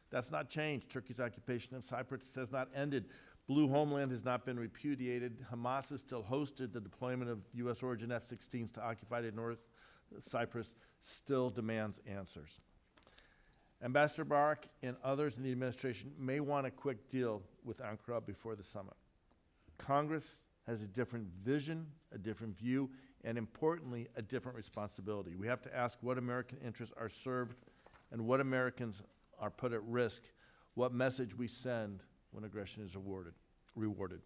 That's not changed. Turkey's occupation of Cyprus has not ended. Blue homeland has not been repudiated. Hamas has still hosted the deployment of U.S. origin F-16s to occupied North Cyprus, still demands answers. Ambassador Barak and others in the administration may want a quick deal with Ankara before the summit. Congress has a different vision, a different view, and importantly, a different responsibility. We have to ask what American interests are served and what Americans are put at risk, what message we send when aggression is rewarded.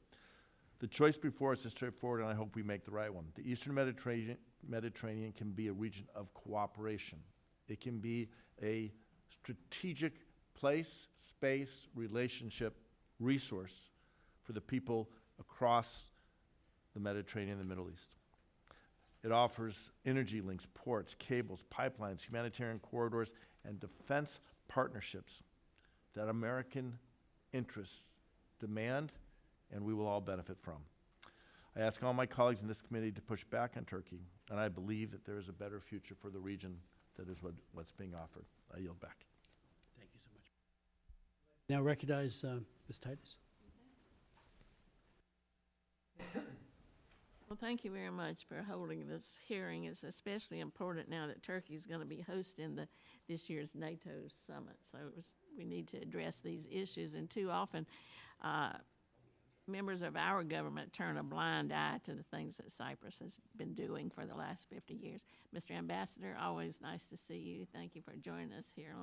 The choice before us is straightforward, and I hope we make the right one. The Eastern Mediterranean can be a region of cooperation. It can be a strategic place, space, relationship, resource for the people across the Mediterranean and the Middle East. It offers energy links, ports, cables, pipelines, humanitarian corridors, and defense partnerships that American interests demand and we will all benefit from. I ask all my colleagues in this committee to push back on Turkey, and I believe that there is a better future for the region that is what's being offered. I yield back. Thank you so much. Now recognize Ms. Titus. Well, thank you very much for holding this hearing. It's especially important now that Turkey is going to be hosting this year's NATO summit. So we need to address these issues, and too often members of our government turn a blind eye to the things that Cyprus has been doing for the last 50 years. Mr. Ambassador, always nice to see you. Thank you for joining us here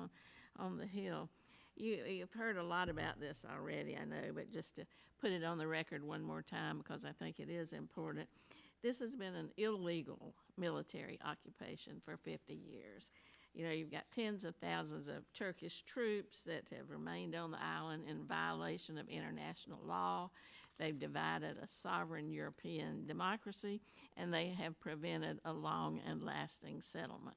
on the Hill. You've heard a lot about this already, I know, but just to put it on the record one more time, because I think it is important. This has been an illegal military occupation for 50 years. You know, you've got tens of thousands of Turkish troops that have remained on the island in violation of international law. They've divided a sovereign European democracy, and they have prevented a long and lasting settlement.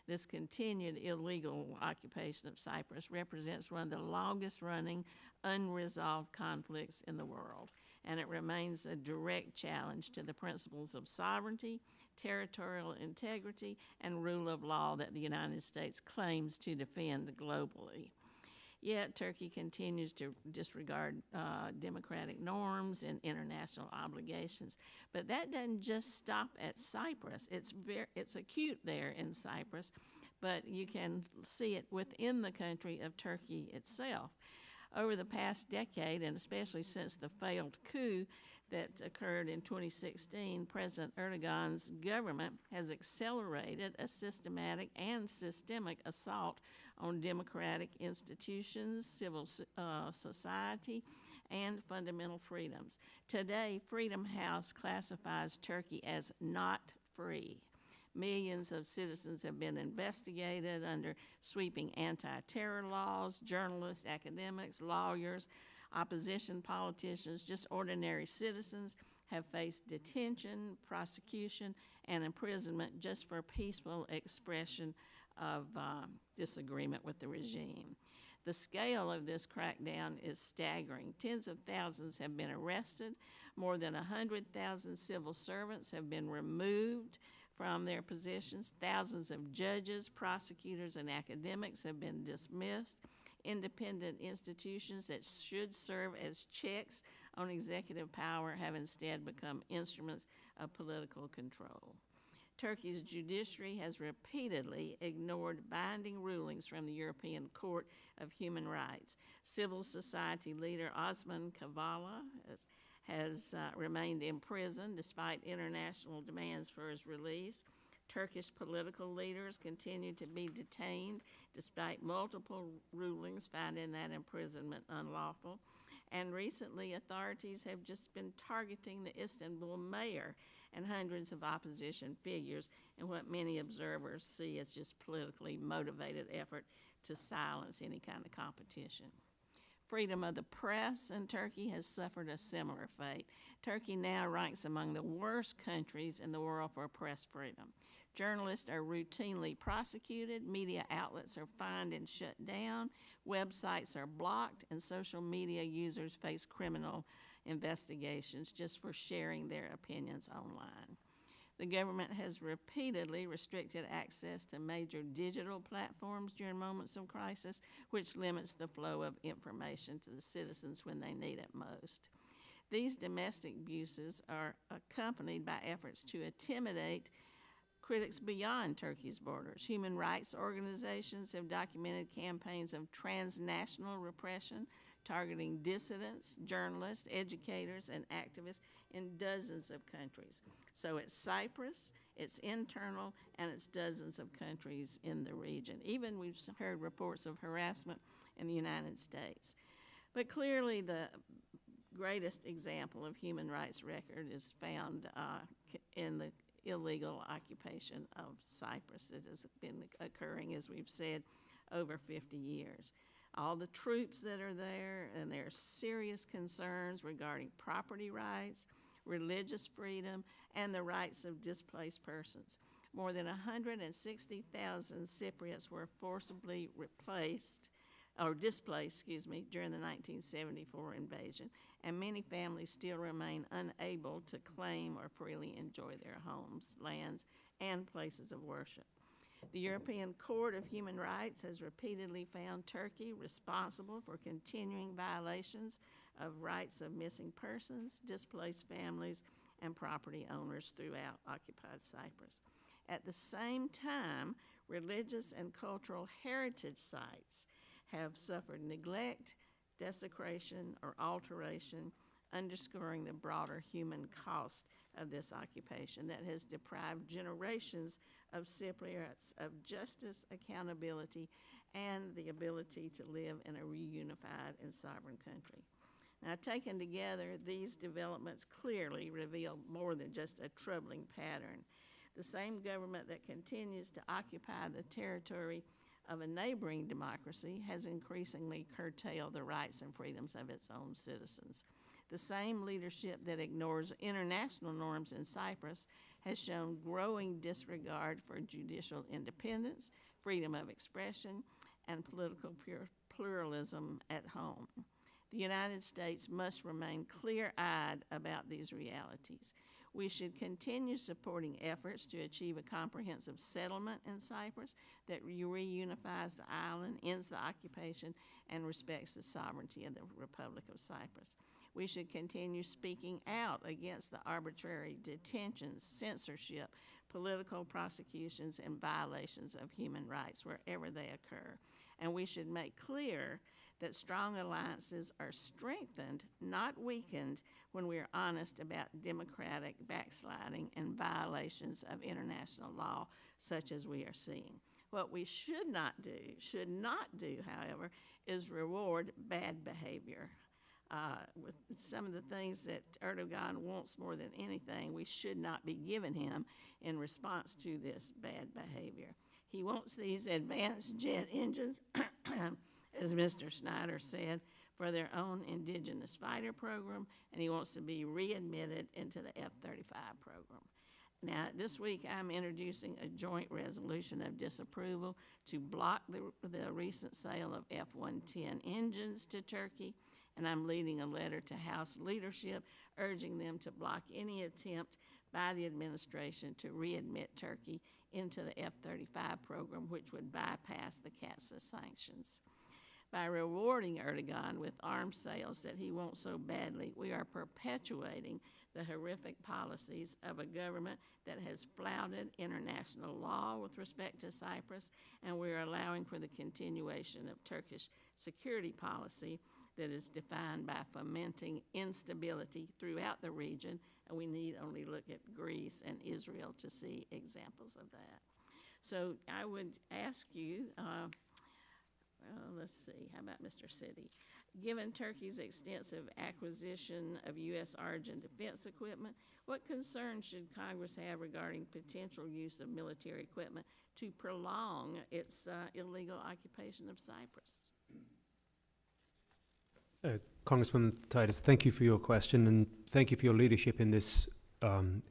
This continued illegal occupation of Cyprus represents one of the longest-running unresolved conflicts in the world, and it remains a direct challenge to the principles of sovereignty, territorial integrity, and rule of law that the United States claims to defend globally. Yet Turkey continues to disregard democratic norms and international obligations. But that doesn't just stop at Cyprus. It's acute there in Cyprus, but you can see it within the country of Turkey itself. Over the past decade, and especially since the failed coup that occurred in 2016, President Erdogan's government has accelerated a systematic and systemic assault on democratic institutions, civil society, and fundamental freedoms. Today, Freedom House classifies Turkey as not free. Millions of citizens have been investigated under sweeping anti-terror laws. Journalists, academics, lawyers, opposition politicians, just ordinary citizens have faced detention, prosecution, and imprisonment just for peaceful expression of disagreement with the regime. The scale of this crackdown is staggering. Tens of thousands have been arrested. More than 100,000 civil servants have been removed from their positions. Thousands of judges, prosecutors, and academics have been dismissed. Independent institutions that should serve as checks on executive power have instead become instruments of political control. Turkey's judiciary has repeatedly ignored binding rulings from the European Court of Human Rights. Civil society leader Osman Kavala has remained in prison despite international demands for his release. Turkish political leaders continue to be detained despite multiple rulings finding that imprisonment unlawful. And recently, authorities have just been targeting the Istanbul mayor and hundreds of opposition figures in what many observers see as just politically motivated effort to silence any kind of competition. Freedom of the press in Turkey has suffered a similar fate. Turkey now ranks among the worst countries in the world for press freedom. Journalists are routinely prosecuted, media outlets are fined and shut down, websites are blocked, and social media users face criminal investigations just for sharing their opinions online. The government has repeatedly restricted access to major digital platforms during moments of crisis, which limits the flow of information to the citizens when they need it most. These domestic abuses are accompanied by efforts to intimidate critics beyond Turkey's borders. Human rights organizations have documented campaigns of transnational repression targeting dissidents, journalists, educators, and activists in dozens of countries. So it's Cyprus, it's internal, and it's dozens of countries in the region. Even we've heard reports of harassment in the United States. But clearly the greatest example of human rights record is found in the illegal occupation of Cyprus. It has been occurring, as we've said, over 50 years. All the troops that are there, and there are serious concerns regarding property rights, religious freedom, and the rights of displaced persons. More than 160,000 Cypriots were forcibly displaced, during the 1974 invasion, and many families still remain unable to claim or freely enjoy their homes, lands, and places of worship. The European Court of Human Rights has repeatedly found Turkey responsible for continuing violations of rights of missing persons, displaced families, and property owners throughout occupied Cyprus. At the same time, religious and cultural heritage sites have suffered neglect, desecration, or alteration, underscoring the broader human cost of this occupation that has deprived generations of Cypriots of justice, accountability, and the ability to live in a reunified and sovereign country. Now, taken together, these developments clearly reveal more than just a troubling pattern. The same government that continues to occupy the territory of a neighboring democracy has increasingly curtailed the rights and freedoms of its own citizens. The same leadership that ignores international norms in Cyprus has shown growing disregard for judicial independence, freedom of expression, and political pluralism at home. The United States must remain clear-eyed about these realities. We should continue supporting efforts to achieve a comprehensive settlement in Cyprus that reunifies the island, ends the occupation, and respects the sovereignty of the Republic of Cyprus. We should continue speaking out against the arbitrary detentions, censorship, political prosecutions, and violations of human rights wherever they occur. And we should make clear that strong alliances are strengthened, not weakened, when we are honest about democratic backsliding and violations of international law, such as we are seeing. What we should not do, however, is reward bad behavior. With some of the things that Erdogan wants more than anything, we should not be giving him in response to this bad behavior. He wants these advanced jet engines, as Mr. Snyder said, for their own indigenous fighter program, and he wants to be readmitted into the F-35 program. Now, this week I'm introducing a joint resolution of disapproval to block the recent sale of F-110 engines to Turkey, and I'm leading a letter to House leadership urging them to block any attempt by the administration to readmit Turkey into the F-35 program, which would bypass the CAATSA sanctions. By rewarding Erdogan with arms sales that he wants so badly, we are perpetuating the horrific policies of a government that has flouted international law with respect to Cyprus, and we are allowing for the continuation of Turkish security policy that is defined by fomenting instability throughout the region, and we need only look at Greece and Israel to see examples of that. So I would ask you, let's see, how about Mr. City? Given Turkey's extensive acquisition of U.S. origin defense equipment, what concerns should Congress have regarding potential use of military equipment to prolong its illegal occupation of Cyprus? Congressman Titus, thank you for your question, and thank you for your leadership in this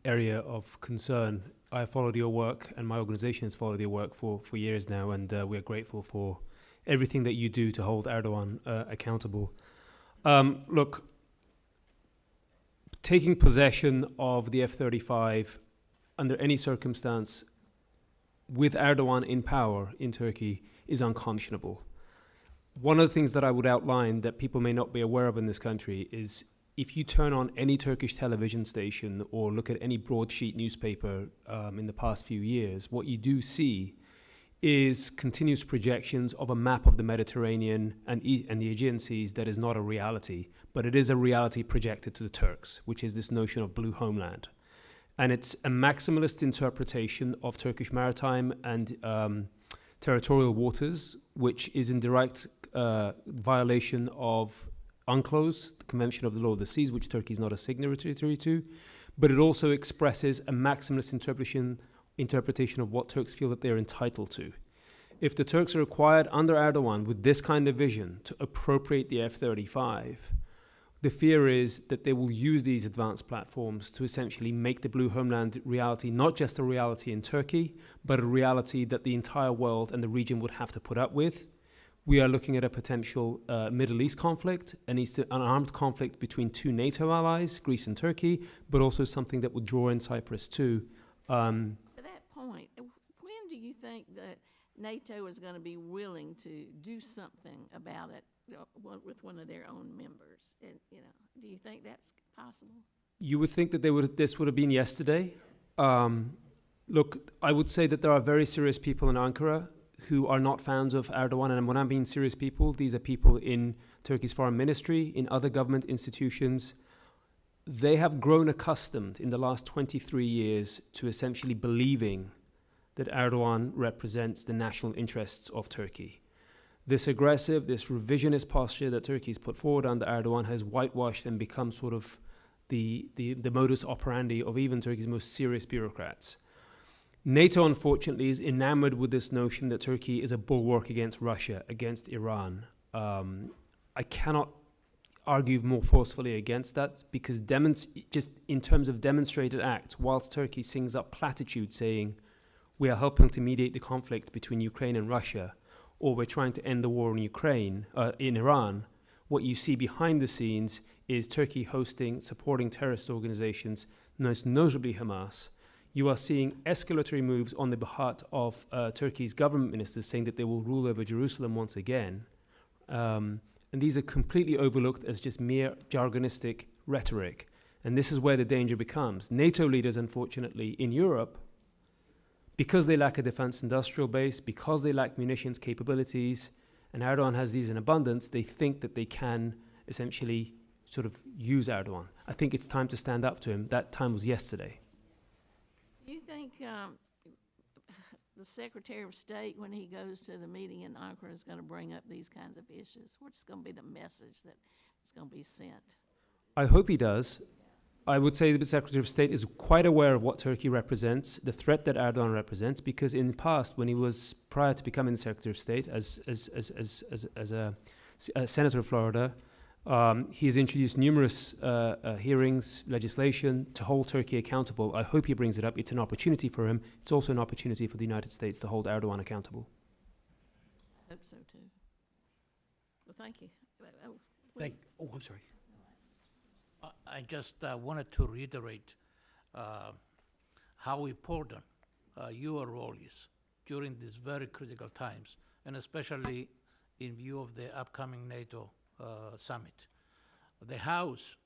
area of concern. I followed your work, and my organization has followed your work for years now, and we are grateful for everything that you do to hold Erdogan accountable. Look, taking possession of the F-35 under any circumstance with Erdogan in power in Turkey is unconscionable. One of the things that I would outline that people may not be aware of in this country is if you turn on any Turkish television station or look at any broadsheet newspaper in the past few years, what you do see is continuous projections of a map of the Mediterranean and the Aegean Seas that is not a reality, but it is a reality projected to the Turks, which is this notion of blue homeland. And it's a maximalist interpretation of Turkish maritime and territorial waters, which is in direct violation of UNCLOS, the Convention of the Law of the Seas, which Turkey is not a signatory to, but it also expresses a maximalist interpretation of what Turks feel that they're entitled to. If the Turks are required under Erdogan with this kind of vision to appropriate the F-35, the fear is that they will use these advanced platforms to essentially make the blue homeland reality, not just a reality in Turkey, but a reality that the entire world and the region would have to put up with. We are looking at a potential Middle East conflict, an armed conflict between two NATO allies, Greece and Turkey, but also something that would draw in Cyprus too. To that point, when do you think that NATO is going to be willing to do something about it with one of their own members? And, do you think that's possible? You would think that this would have been yesterday. Look, I would say that there are very serious people in Ankara who are not fans of Erdogan, and when I mean serious people, these are people in Turkey's foreign ministry, in other government institutions. They have grown accustomed in the last 23 years to essentially believing that Erdogan represents the national interests of Turkey. This aggressive, this revisionist posture that Turkey's put forward under Erdogan has whitewashed and become sort of the modus operandi of even Turkey's most serious bureaucrats. NATO, unfortunately, is enamored with this notion that Turkey is a bulwark against Russia, against Iran. I cannot argue more forcefully against that, because just in terms of demonstrated acts, whilst Turkey sings up platitudes saying we are helping to mediate the conflict between Ukraine and Russia, or we're trying to end the war in Iran, what you see behind the scenes is Turkey supporting terrorist organizations, most notably Hamas. You are seeing escalatory moves on the behalf of Turkey's government ministers saying that they will rule over Jerusalem once again. And these are completely overlooked as just mere jargonistic rhetoric. And this is where the danger becomes. NATO leaders, unfortunately, in Europe, because they lack a defense industrial base, because they lack munitions capabilities, and Erdogan has these in abundance, they think that they can essentially sort of use Erdogan. I think it's time to stand up to him. That time was yesterday. Do you think the Secretary of State, when he goes to the meeting in Ankara, is going to bring up these kinds of issues? What's going to be the message that is going to be sent? I hope he does. I would say the Secretary of State is quite aware of what Turkey represents, the threat that Erdogan represents, because in the past, when he was prior to becoming the Secretary of State as a senator of Florida, he has introduced numerous hearings, legislation to hold Turkey accountable. I hope he brings it up. It's an opportunity for him. It's also an opportunity for the United States to hold Erdogan accountable. I hope so too. Well, thank you. I'm sorry. I just wanted to reiterate how important your role is during these very critical times, and especially in view of the upcoming NATO summit. The House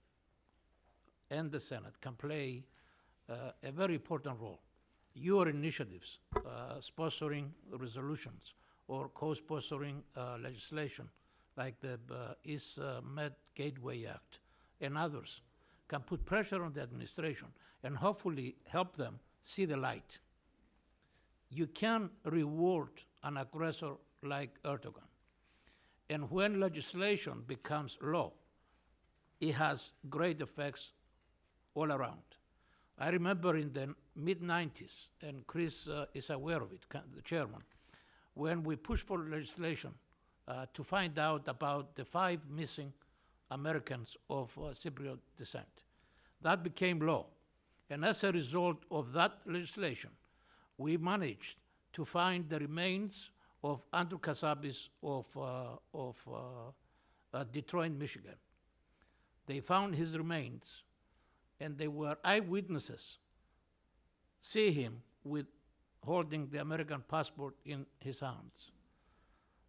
and the Senate can play a very important role. Your initiatives, sponsoring resolutions or co-sponsoring legislation like the East Med Gateway Act and others, can put pressure on the administration and hopefully help them see the light. You can reward an aggressor like Erdogan. And when legislation becomes law, it has great effects all around. I remember in the mid-90s, and Chris is aware of it, the chairman, when we pushed for legislation to find out about the 5 missing Americans of Cypriot descent. That became law. And as a result of that legislation, we managed to find the remains of Andrew Kasabis of Detroit, Michigan. They found his remains, and they were eyewitnesses, see him with holding the American passport in his hands.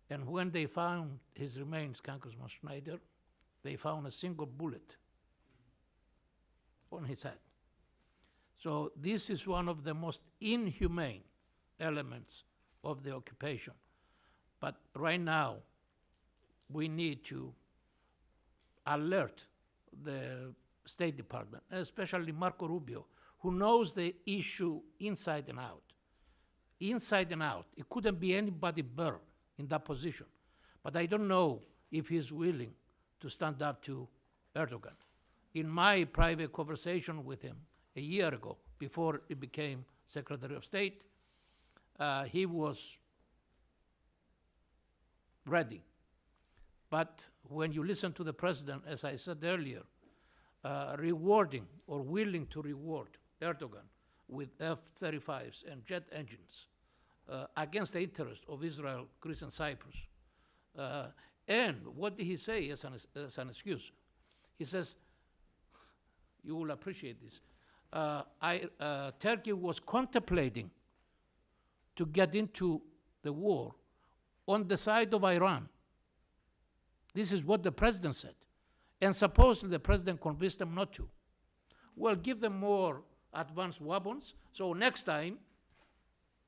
And when they found his remains, Congressman Schneider, they found a single bullet on his head. So this is one of the most inhumane elements of the occupation. But right now, we need to alert the State Department, especially Marco Rubio, who knows the issue inside and out. Inside and out. It couldn't be anybody better in that position. But I don't know if he's willing to stand up to Erdogan. In my private conversation with him a year ago, before he became Secretary of State, he was ready. But when you listen to the president, as I said earlier, rewarding or willing to reward Erdogan with F-35s and jet engines against the interest of Israel, Greece, and Cyprus. And what did he say as an excuse? He says, you will appreciate this, Turkey was contemplating to get into the war on the side of Iran. This is what the president said. And supposedly the president convinced them not to. Well, give them more advanced weapons, so next time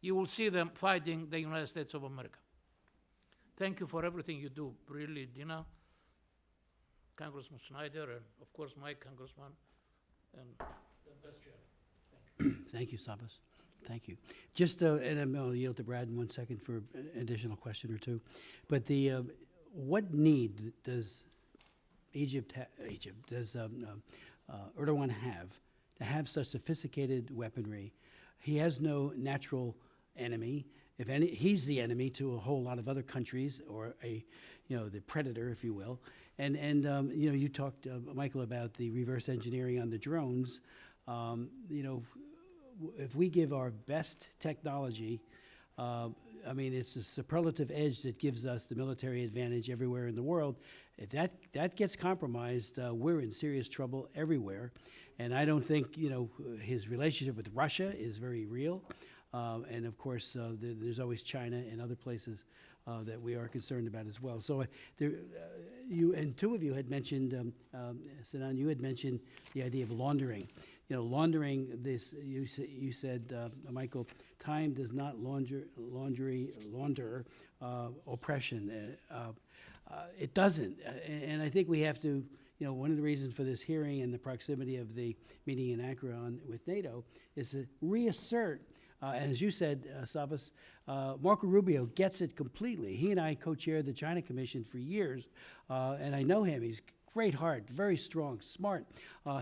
you will see them fighting the United States of America. Thank you for everything you do, really, Dina, Congressman Schneider, and of course my congressman, and the best chair. Thank you, Savas. Thank you. Just, and I'll yield to Brad in 1 second for an additional question or two. But the, what need does Erdogan have to have such sophisticated weaponry? He has no natural enemy. If any, he's the enemy to a whole lot of other countries, or the predator, if you will. And you talked, Michael, about the reverse engineering on the drones. If we give our best technology, it's a superlative edge that gives us the military advantage everywhere in the world. If that gets compromised, we're in serious trouble everywhere. And I don't think, his relationship with Russia is very real. And of course, there's always China and other places that we are concerned about as well. So you and two of you had mentioned, Sinan, you had mentioned the idea of laundering. Laundering this, you said, Michael, time does not launder oppression. It doesn't. And I think we have to, one of the reasons for this hearing and the proximity of the meeting in Ankara with NATO is to reassert, and as you said, Savas, Marco Rubio gets it completely. He and I co-chaired the China Commission for years, and I know him. He's great heart, very strong, smart.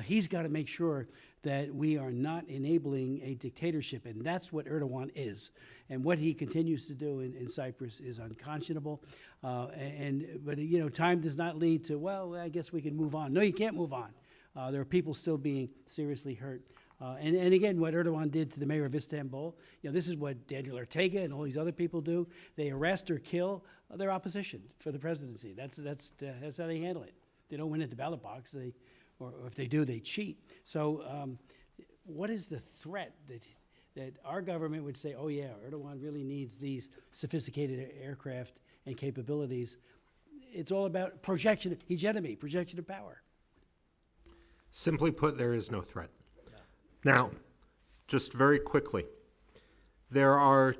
He's got to make sure that we are not enabling a dictatorship, and that's what Erdogan is. And what he continues to do in Cyprus is unconscionable. But time does not lead to, well, I guess we can move on. No, you can't move on. There are people still being seriously hurt. And again, what Erdogan did to the mayor of Istanbul, this is what Daniel Ortega and all these other people do. They arrest or kill their opposition for the presidency. That's how they handle it. They don't win at the ballot box, or if they do, they cheat. So what is the threat that our government would say, oh yeah, Erdogan really needs these sophisticated aircraft and capabilities? It's all about projection, hegemony, projection of power. Simply put, there is no threat. Now, just very quickly, there are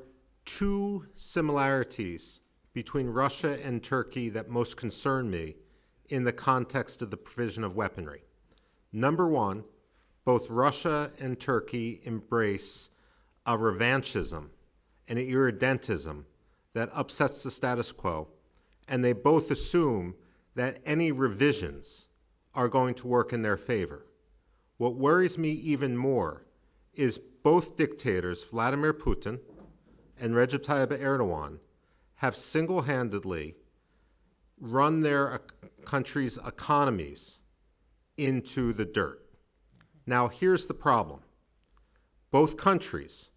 two similarities between Russia and Turkey that most concern me in the context of the provision of weaponry. Number one, both Russia and Turkey embrace a revanchism and an irredentism that upsets the status quo, and they both assume that any revisions are going to work in their favor. What worries me even more is both dictators, Vladimir Putin and Recep Tayyip Erdogan, have single-handedly run their country's economies into the dirt. Now, here's the problem. Both countries,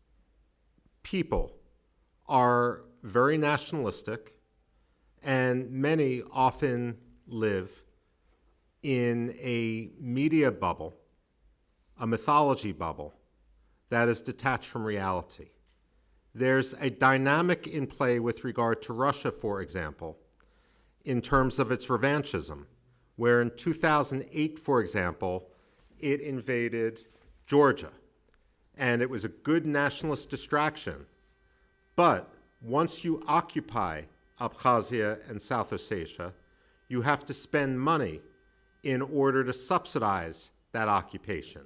people, are very nationalistic, and many often live in a media bubble, a mythology bubble, that is detached from reality. There's a dynamic in play with regard to Russia, for example, in terms of its revanchism, where in 2008, for example, it invaded Georgia. And it was a good nationalist distraction. But once you occupy Abkhazia and South Ossetia, you have to spend money in order to subsidize that occupation.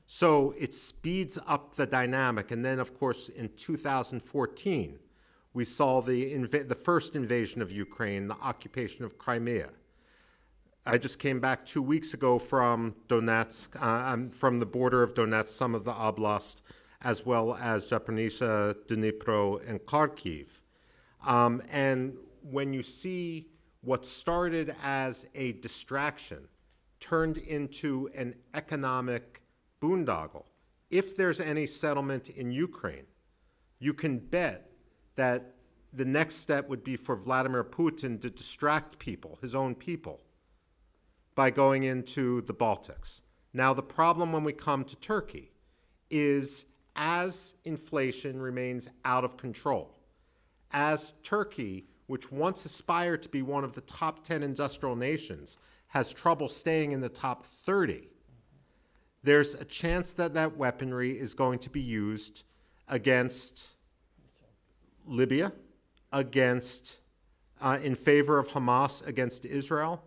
So it speeds up the dynamic. And then, of course, in 2014, we saw the first invasion of Ukraine, the occupation of Crimea. I just came back 2 weeks ago from Donetsk, from the border of Donetsk, some of the oblast, as well as Zaporizhzhia, Dnipro, and Kharkiv. And when you see what started as a distraction turned into an economic boondoggle, if there's any settlement in Ukraine, you can bet that the next step would be for Vladimir Putin to distract people, his own people, by going into the Baltics. Now, the problem when we come to Turkey is as inflation remains out of control, as Turkey, which once aspired to be one of the top 10 industrial nations, has trouble staying in the top 30, there's a chance that that weaponry is going to be used against Libya, in favor of Hamas against Israel.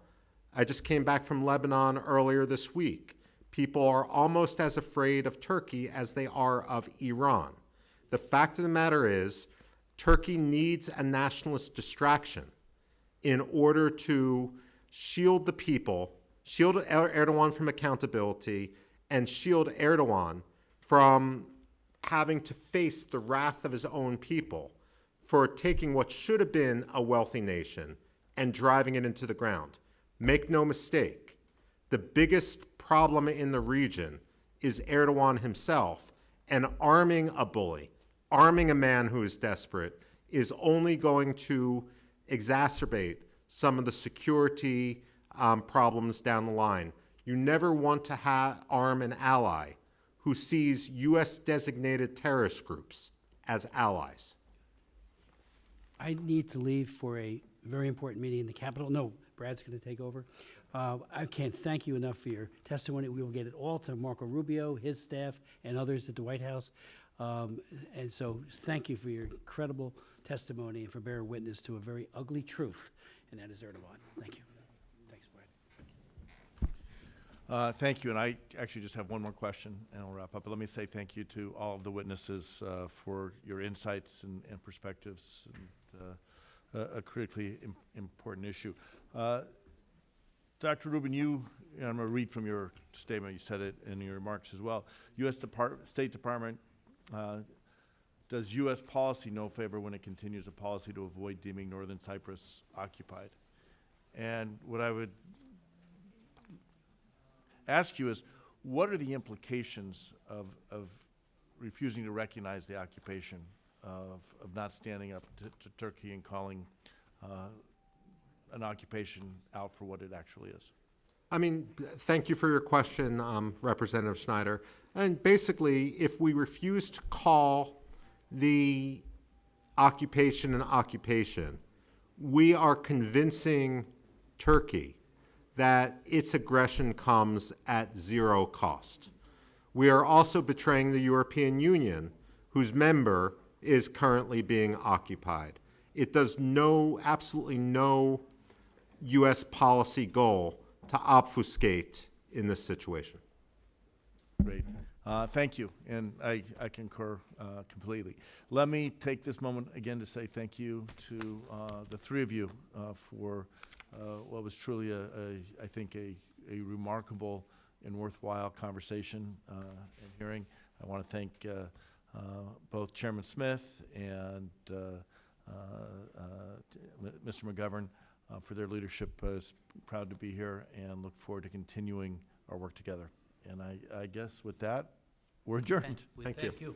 I just came back from Lebanon earlier this week. People are almost as afraid of Turkey as they are of Iran. The fact of the matter is, Turkey needs a nationalist distraction in order to shield the people, shield Erdogan from accountability, and shield Erdogan from having to face the wrath of his own people for taking what should have been a wealthy nation and driving it into the ground. Make no mistake, the biggest problem in the region is Erdogan himself, and arming a bully, arming a man who is desperate, is only going to exacerbate some of the security problems down the line. You never want to arm an ally who sees U.S. designated terrorist groups as allies. I need to leave for a very important meeting in the Capitol. No, Brad's going to take over. I can't thank you enough for your testimony. We will get it all to Marco Rubio, his staff, and others at the White House. And so thank you for your incredible testimony and for bearing witness to a very ugly truth, and that is Erdogan. Thank you. Thanks, Brad. Thank you, and I actually just have one more question, and I'll wrap up. But let me say thank you to all of the witnesses for your insights and perspectives, and a critically important issue. Dr. Rubin, I'm going to read from your statement. You said it in your remarks as well. U.S. State Department does U.S. policy no favor when it continues a policy to avoid deeming Northern Cyprus occupied. And what I would ask you is, what are the implications of refusing to recognize the occupation, of not standing up to Turkey and calling an occupation out for what it actually is? I mean, thank you for your question, Representative Schneider. And basically, if we refuse to call the occupation an occupation, we are convincing Turkey that its aggression comes at zero cost. We are also betraying the European Union, whose member is currently being occupied. It does absolutely no U.S. policy goal to obfuscate in this situation. Great. Thank you, and I concur completely. Let me take this moment again to say thank you to the three of you for what was truly, I think, a remarkable and worthwhile conversation and hearing. I want to thank both Chairman Smith and Mr. McGovern for their leadership. Proud to be here and look forward to continuing our work together. And I guess with that, we're adjourned. We Thank you. Thank you.